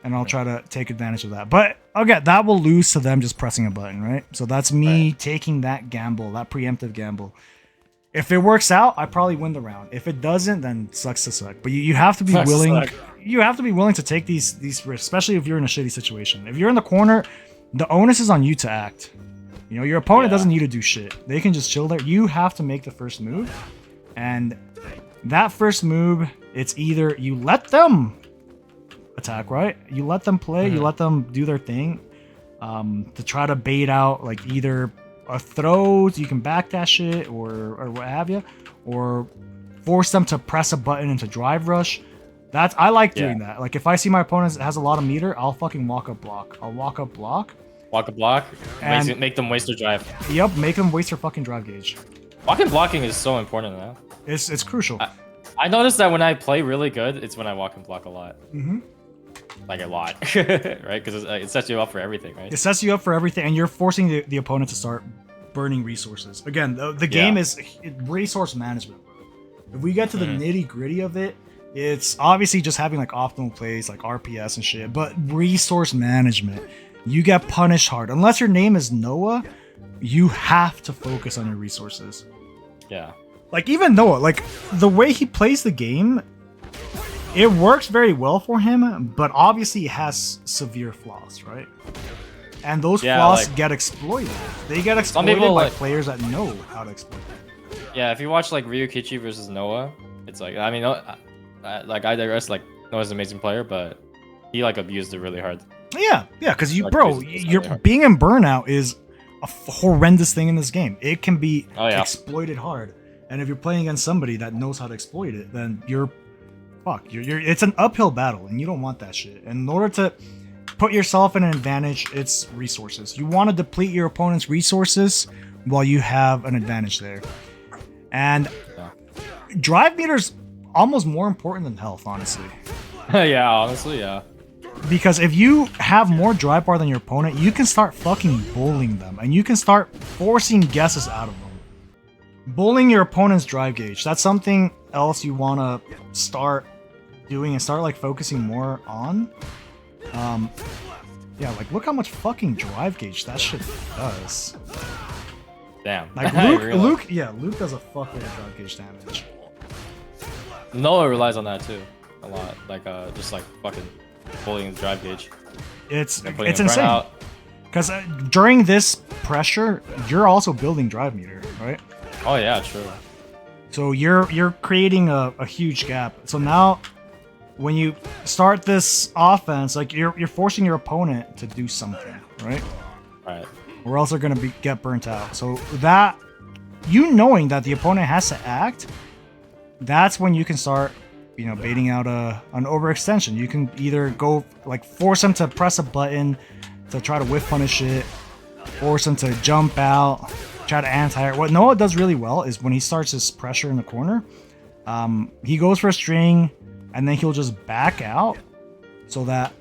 and I'll try to take advantage of that. But again, that will lose to them just pressing a button, right? So that's me taking that gamble, that preemptive gamble. If it works out, I probably win the round. If it doesn't, then sucks to suck. But you have to be willing. You have to be willing to take these risks, especially if you're in a shitty situation. If you're in the corner, the onus is on you to act. You know, your opponent doesn't need to do shit. They can just chill there. You have to make the first move, and that first move, it's either you let them attack, right? You let them play. You let them do their thing, to try to bait out like either a throw so you can back that shit or what have you, or force them to press a button into drive rush. I like doing that. Like if I see my opponent has a lot of meter, I'll fucking walk up block. Walk a block, and make them waste their drive. Yep, make them waste their fucking drive gauge. Walking blocking is so important now. It's crucial. I noticed that when I play really good, it's when I walk and block a lot. Like a lot, right? Because it sets you up for everything, right? It sets you up for everything, and you're forcing the opponent to start burning resources. Again, the game is resource management. If we get to the nitty gritty of it, it's obviously just having like optimal plays, like RPS and shit, but resource management. You get punished hard. Unless your name is Noah, you have to focus on your resources. Yeah. Like even Noah, like the way he plays the game, it works very well for him, but obviously it has severe flaws, right? And those flaws get exploited. They get exploited by players that know how to exploit them. Yeah, if you watch like Ryukichi versus Noah, it's like, I mean, like I digress, like Noah's an amazing player, but he like abused it really hard. Yeah, because you're being in burnout is a horrendous thing in this game. It can be exploited hard. And if you're playing against somebody that knows how to exploit it, then you're fuck. It's an uphill battle, and you don't want that shit. And in order to put yourself in an advantage, it's resources. You want to deplete your opponent's resources while you have an advantage there. And drive meter's almost more important than health, honestly. Yeah, honestly, yeah. Because if you have more drive bar than your opponent, you can start fucking bullying them, and you can start forcing guesses out of them. Bullying your opponent's drive gauge. That's something else you want to start doing and start like focusing more on. Yeah, like look how much fucking drive gauge that shit does. Damn. Like Luke does a fuckload of drive gauge damage. Noah relies on that too, a lot. Like just like fucking bullying the drive gauge. It's insane. Because during this pressure, you're also building drive meter, right? Oh yeah, true. So you're creating a huge gap. So now, when you start this offense, like you're forcing your opponent to do something, right? Right. Or else they're gonna get burnt out. So that knowing that the opponent has to act, that's when you can start, baiting out an overextension. You can either go like force them to press a button to try to whiff punish it, force them to jump out, try to anti-air. What Noah does really well is when he starts his pressure in the corner, he goes for a string, and then he'll just back out so that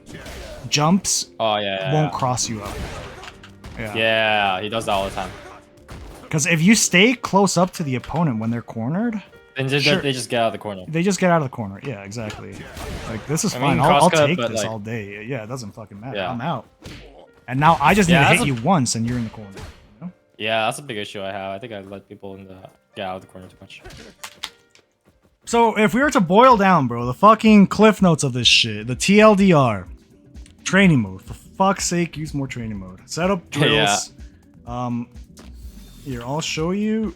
jumps won't cross you up. Yeah, he does that all the time. Because if you stay close up to the opponent when they're cornered, And they just get out of the corner. they just get out of the corner. Yeah, exactly. Like, this is I fine. mean, I'll crosscut, take but, this like- all day. Yeah, it doesn't fucking matter. Yeah. I'm out. And now I just need to Yeah, hit that's you once and you're in the corner. You know? Yeah, that's a big issue I have. I think I let people get out of the corner too much. So if we were to boil down, bro, the fucking cliff notes of this shit, the TLDR, training mode. For fuck's sake, use more training mode. Set up drills. Here, I'll show you.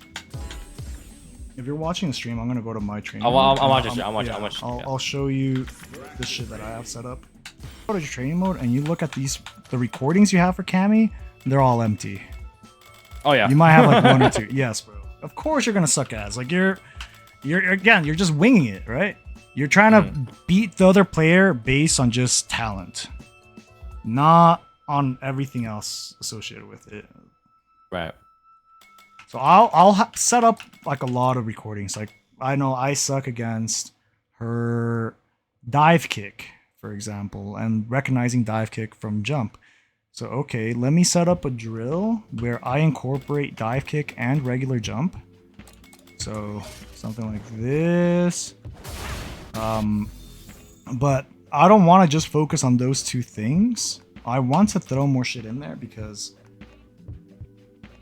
If you're watching the stream, I'm gonna go to my training mode. I'm watching. I'll show you the shit that I have set up. Go to your training mode and you look at the recordings you have for Cammy. They're all empty. Oh yeah. You might have like one or two. Yes, bro. Of course you're gonna suck ass. Like you're just winging it, right? You're trying to beat the other player based on just talent, not on everything else associated with it. Right. So I'll set up like a lot of recordings. Like I know I suck against her dive kick, for example, and recognizing dive kick from jump. So okay, let me set up a drill where I incorporate dive kick and regular jump. So something like this. But I don't want to just focus on those two things. I want to throw more shit in there because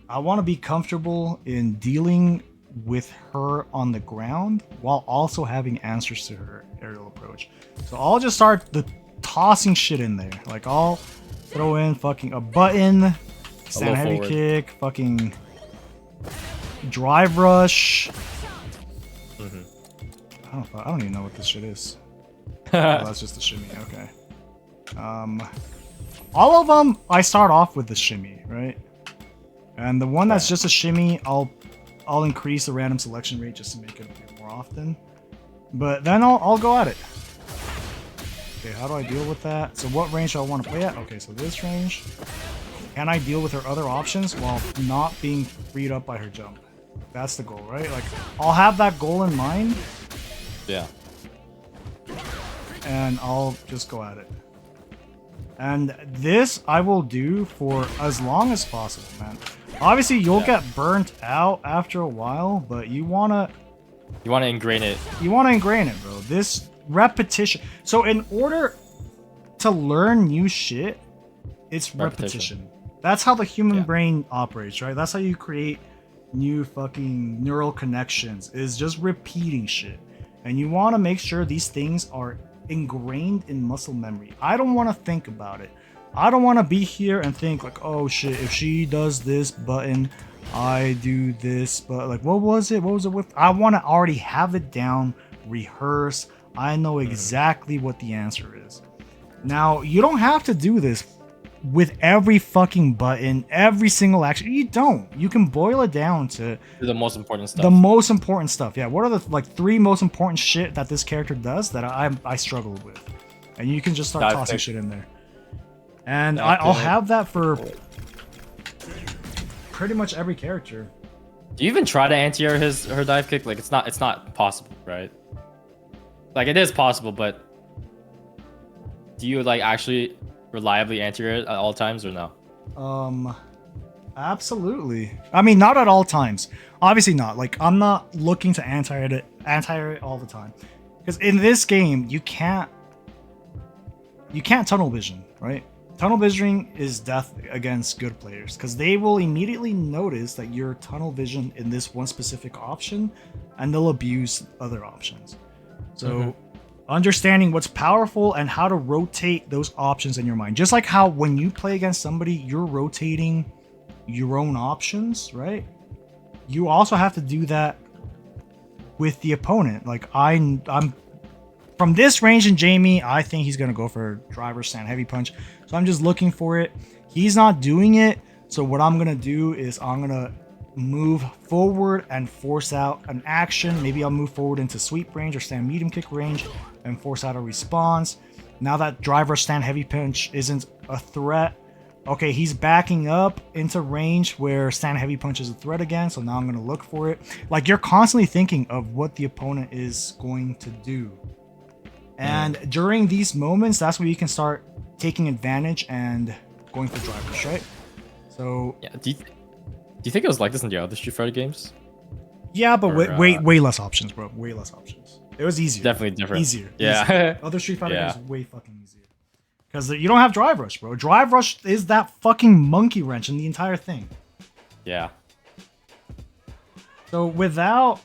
I want to be comfortable in dealing with her on the ground while also having answers to her aerial approach. So I'll just start tossing shit in there. Like I'll throw in fucking a button, stand heavy kick, fucking drive rush. I don't even know what this shit is. Oh, that's just a shimmy. Okay. All of them I start off with the shimmy, right? And the one that's just a shimmy, I'll increase the random selection rate just to make it appear more often. But then I'll go at it. Okay, how do I deal with that? So what range do I want to play at? Okay, so this range. Can I deal with her other options while not being freed up by her jump? That's the goal, right? Like, I'll have that goal in mind. Yeah. And I'll just go at it. And this I will do for as long as possible, man. Obviously, you'll get burnt out after a while, but you wanna ingrain it. You wanna ingrain it, bro. This repetition. So in order to learn new shit, it's repetition. That's how the human brain operates, right? That's how you create new fucking neural connections, is just repeating shit. And you want to make sure these things are ingrained in muscle memory. I don't want to think about it. I don't want to be here and think like, oh shit, if she does this button, I do this. But like, what was it with? I want to already have it down, rehearse. I know exactly what the answer is. Now, you don't have to do this with every fucking button, every single action. You don't. You can boil it down to the most important stuff. The most important stuff. Yeah. What are the like 3 most important shit that this character does that I struggle with? And you can just start tossing shit in there. And I'll have that for pretty much every character. Do you even try to anti-air her dive kick? Like it's not possible, right? Like it is possible, but do you like actually reliably anti-air it at all times or no? Absolutely. I mean, not at all times. Obviously not. Like I'm not looking to anti-air it all the time. Because in this game, you can't tunnel vision, right? Tunnel visioning is death against good players because they will immediately notice that you're tunnel vision in this one specific option and they'll abuse other options. So understanding what's powerful and how to rotate those options in your mind. Just like how when you play against somebody, you're rotating your own options, right? You also have to do that with the opponent. Like I'm from this range in Jamie, I think he's going to go for driver stand heavy punch. So I'm just looking for it. He's not doing it. So what I'm going to do is I'm going to move forward and force out an action. Maybe I'll move forward into sweep range or stand medium kick range and force out a response. Now that driver stand heavy punch isn't a threat. Okay, he's backing up into range where stand heavy punch is a threat again. So now I'm going to look for it. Like you're constantly thinking of what the opponent is going to do. And during these moments, that's where you can start taking advantage and going for drivers, right? So Yeah. Do you think it was like this in the other Street Fighter games? yeah, but Or, way less options, bro. Way less options. It was easier. Definitely different. Easier. Yeah. Easier. Other Street Fighter Yeah. games way fucking easier. Because you don't have Drive Rush, bro. Drive Rush is that fucking monkey wrench in the entire thing. Yeah. So without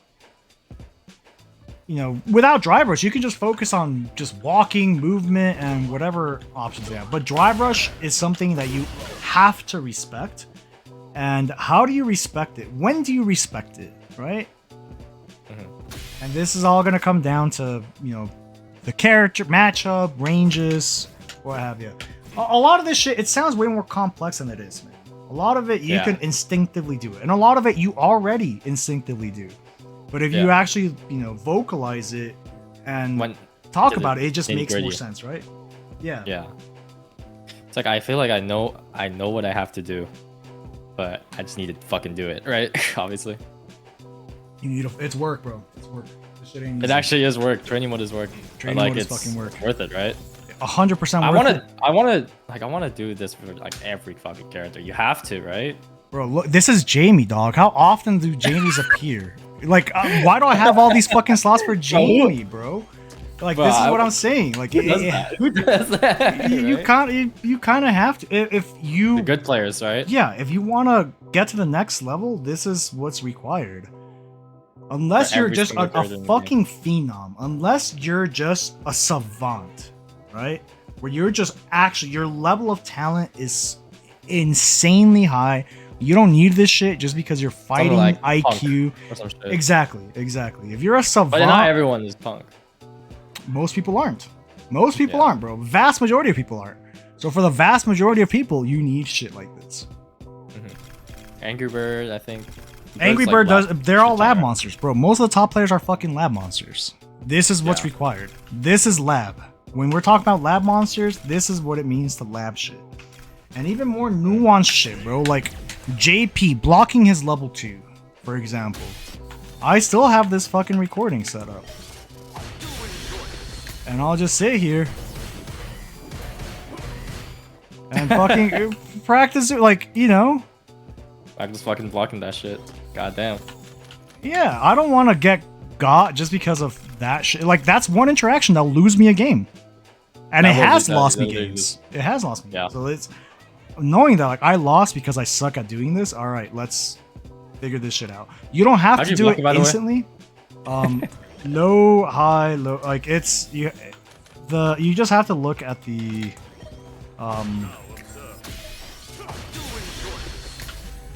without Drive Rush, you can just focus on just walking, movement, and whatever options they have. But Drive Rush is something that you have to respect. And how do you respect it? When do you respect it, right? Mm-hmm. And this is all going to come down to, the character, matchup, ranges, what have you. A lot of this shit, it sounds way more complex than it is, man. A lot of it, you can instinctively do it. And a lot of it, you already instinctively do. But if you actually, vocalize it and talk about it, it just makes more sense, right? Yeah. Yeah. It's like, I feel like I know what I have to do, but I just need to fucking do it, right? Obviously. It's work, bro. It's work. This shit ain't easy. It actually is work. Training mode is work. Training mode is fucking work. Worth it, right? 100% worth it. I want to do this for like every fucking character. You have to, right? Bro, look, this is Jamie, dog. How often do Jamies appear? Like, why do I have all these fucking slots for Jamie, bro? Like, this is what I'm saying. Like, who does that? You kind of have to. If you the good players, right? Yeah, if you want to get to the next level, this is what's required. Unless you're just a fucking phenom, unless you're just a savant, right? Where you're just actually, your level of talent is insanely high. You don't need this shit just because you're fighting like IQ. Exactly. If you're a savant, but not everyone is punk. Most people aren't. Most people aren't, bro. Vast majority of people aren't. So for the vast majority of people, you need shit like this. Angry Bird, I think. Angry Bird does. They're all lab monsters, bro. Most of the top players are fucking lab monsters. This is what's required. This is lab. When we're talking about lab monsters, this is what it means to lab shit. And even more nuanced shit, bro. Like JP blocking his level 2, for example. I still have this fucking recording set up. And I'll just sit here and fucking practice it, like, Practice fucking blocking that shit. Goddamn. Yeah, I don't want to get got just because of that shit. Like, that's one interaction that'll lose me a game. And it has lost me games. It has lost me games. So it's knowing that, like, I lost because I suck at doing this. All right, let's figure this shit out. You don't have to do it instantly. Low, high, low. Like, it's you just have to look at the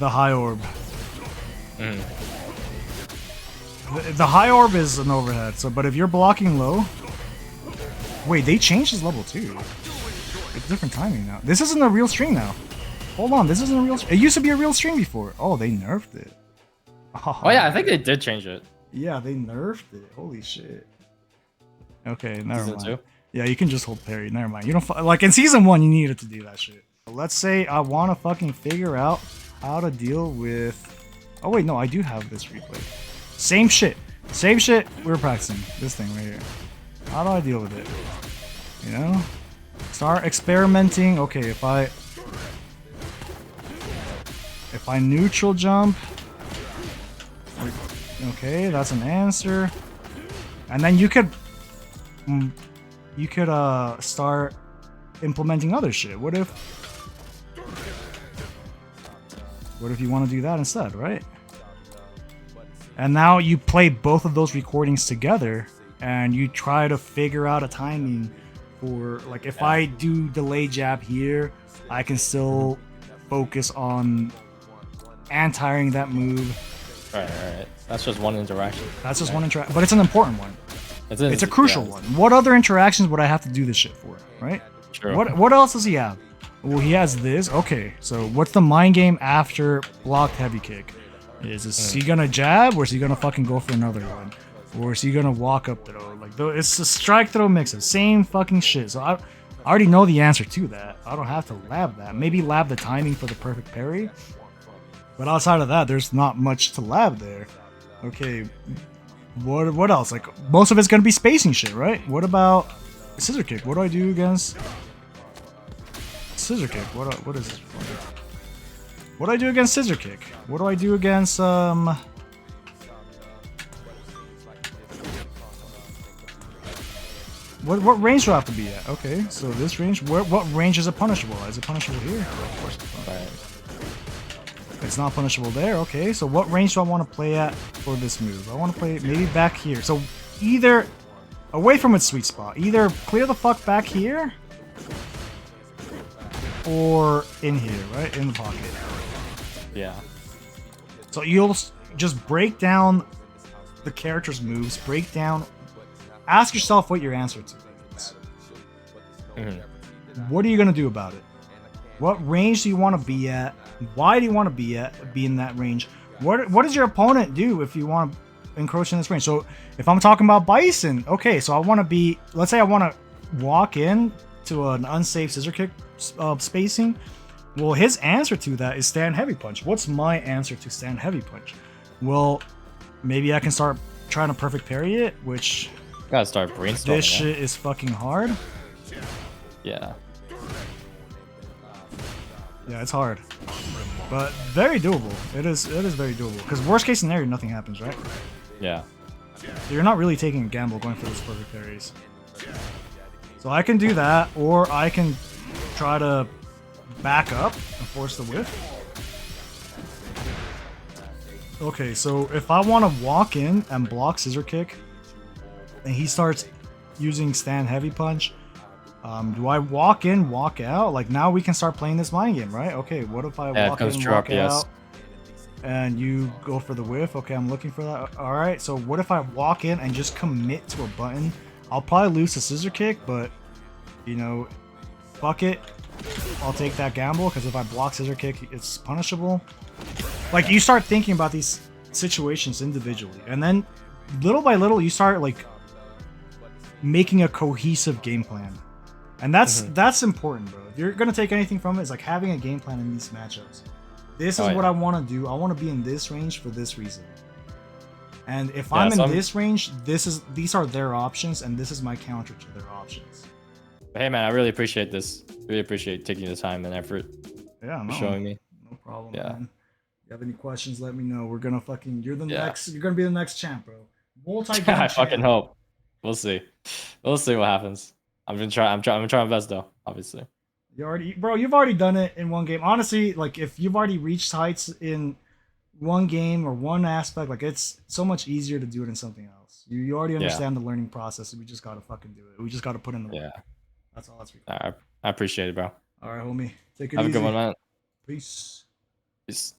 high orb. The high orb is an overhead. So, but if you're blocking low, wait, they changed his level too. It's different timing now. This isn't a real string now. Hold on, this isn't a real. It used to be a real string before. Oh, they nerfed it. Oh yeah, I think they did change it. Yeah, they nerfed it. Holy shit. Okay, never mind. Season 2? Yeah, you can just hold parry. Never mind. You don't like in season 1. You needed to do that shit. Let's say I want to fucking figure out how to deal with. Oh wait, no, I do have this replay. Same shit. Same shit. We're practicing this thing right here. How do I deal with it? Start experimenting. Okay, if I neutral jump. Okay, that's an answer. And then you could start implementing other shit. What if you want to do that instead, right? And now you play both of those recordings together and you try to figure out a timing for, like, if I do delay jab here, I can still focus on anti-airing that move. Right. That's just one interaction. That's just one interaction, but it's an important one. It's a crucial one. What other interactions would I have to do this shit for, right? True. What else does he have? Well, he has this. Okay, so what's the mind game after blocked heavy kick? Is he gonna jab, or is he gonna fucking go for another one? Or is he gonna walk up throw? Like, it's a strike throw mix of same fucking shit. So I already know the answer to that. I don't have to lab that. Maybe lab the timing for the perfect parry. But outside of that, there's not much to lab there. Okay, what else? Like, most of it's gonna be spacing shit, right? What about scissor kick? What do I do against scissor kick? What is it for? What do I do against scissor kick? What do I do against What range do I have to be at? Okay, so this range. What range is it punishable? Is it punishable here? Oh, of course it's not. It's not punishable there. Okay, so what range do I want to play at for this move? I want to play maybe back here. So either away from its sweet spot. Either clear the fuck back here, or in here, right? In the pocket. Yeah. So you'll just break down the character's moves, break down. Ask yourself what your answer to is. What are you gonna do about it? What range do you want to be at? Why do you want to be in that range? What does your opponent do if you want to encroach in this range? So if I'm talking about Bison, okay, so I want to be. Let's say I want to walk in to an unsafe scissor kick spacing. Well, his answer to that is stand heavy punch. What's my answer to stand heavy punch? Well, maybe I can start trying to perfect parry it, which gotta start brainstorming. This shit is fucking hard. Yeah. Yeah, it's hard, but very doable. It is very doable. Because worst case scenario, nothing happens, right? Yeah. So you're not really taking a gamble going for those perfect parries. So I can do that, or I can try to back up and force the whiff. Okay, so if I want to walk in and block scissor kick, and he starts using stand heavy punch, do I walk in, walk out? Like now we can start playing this mind game, right? Okay, what if I walk in, walk out, and you go for the whiff? Okay, I'm looking for that. All right, so what if I walk in and just commit to a button? I'll probably lose the scissor kick, but you know, fuck it. I'll take that gamble because if I block scissor kick, it's punishable. Like you start thinking about these situations individually, and then little by little you start like making a cohesive game plan. And that's important, bro. If you're gonna take anything from it, it's like having a game plan in these matchups. This is what I want to do. I want to be in this range for this reason. And if I'm in this range, these are their options, and this is my counter to their options. Hey man, I really appreciate this. Really appreciate taking the time and effort. Yeah, no, showing me. No problem, man. If you have any questions, let me know. We're gonna fucking. You're the next. You're gonna be the next champ, bro. Multi-game I fucking hope. We'll see. We'll see what happens. I'm trying my best though, obviously. You've already done it in one game. Honestly, like if you've already reached heights in one game or one aspect, like it's so much easier to do it in something else. You already understand the learning process. We just gotta fucking do it. We just gotta put in the work. Yeah. That's all that's required. I appreciate it, bro. All right, homie. Take it easy. Have a good one, man. Peace. Peace.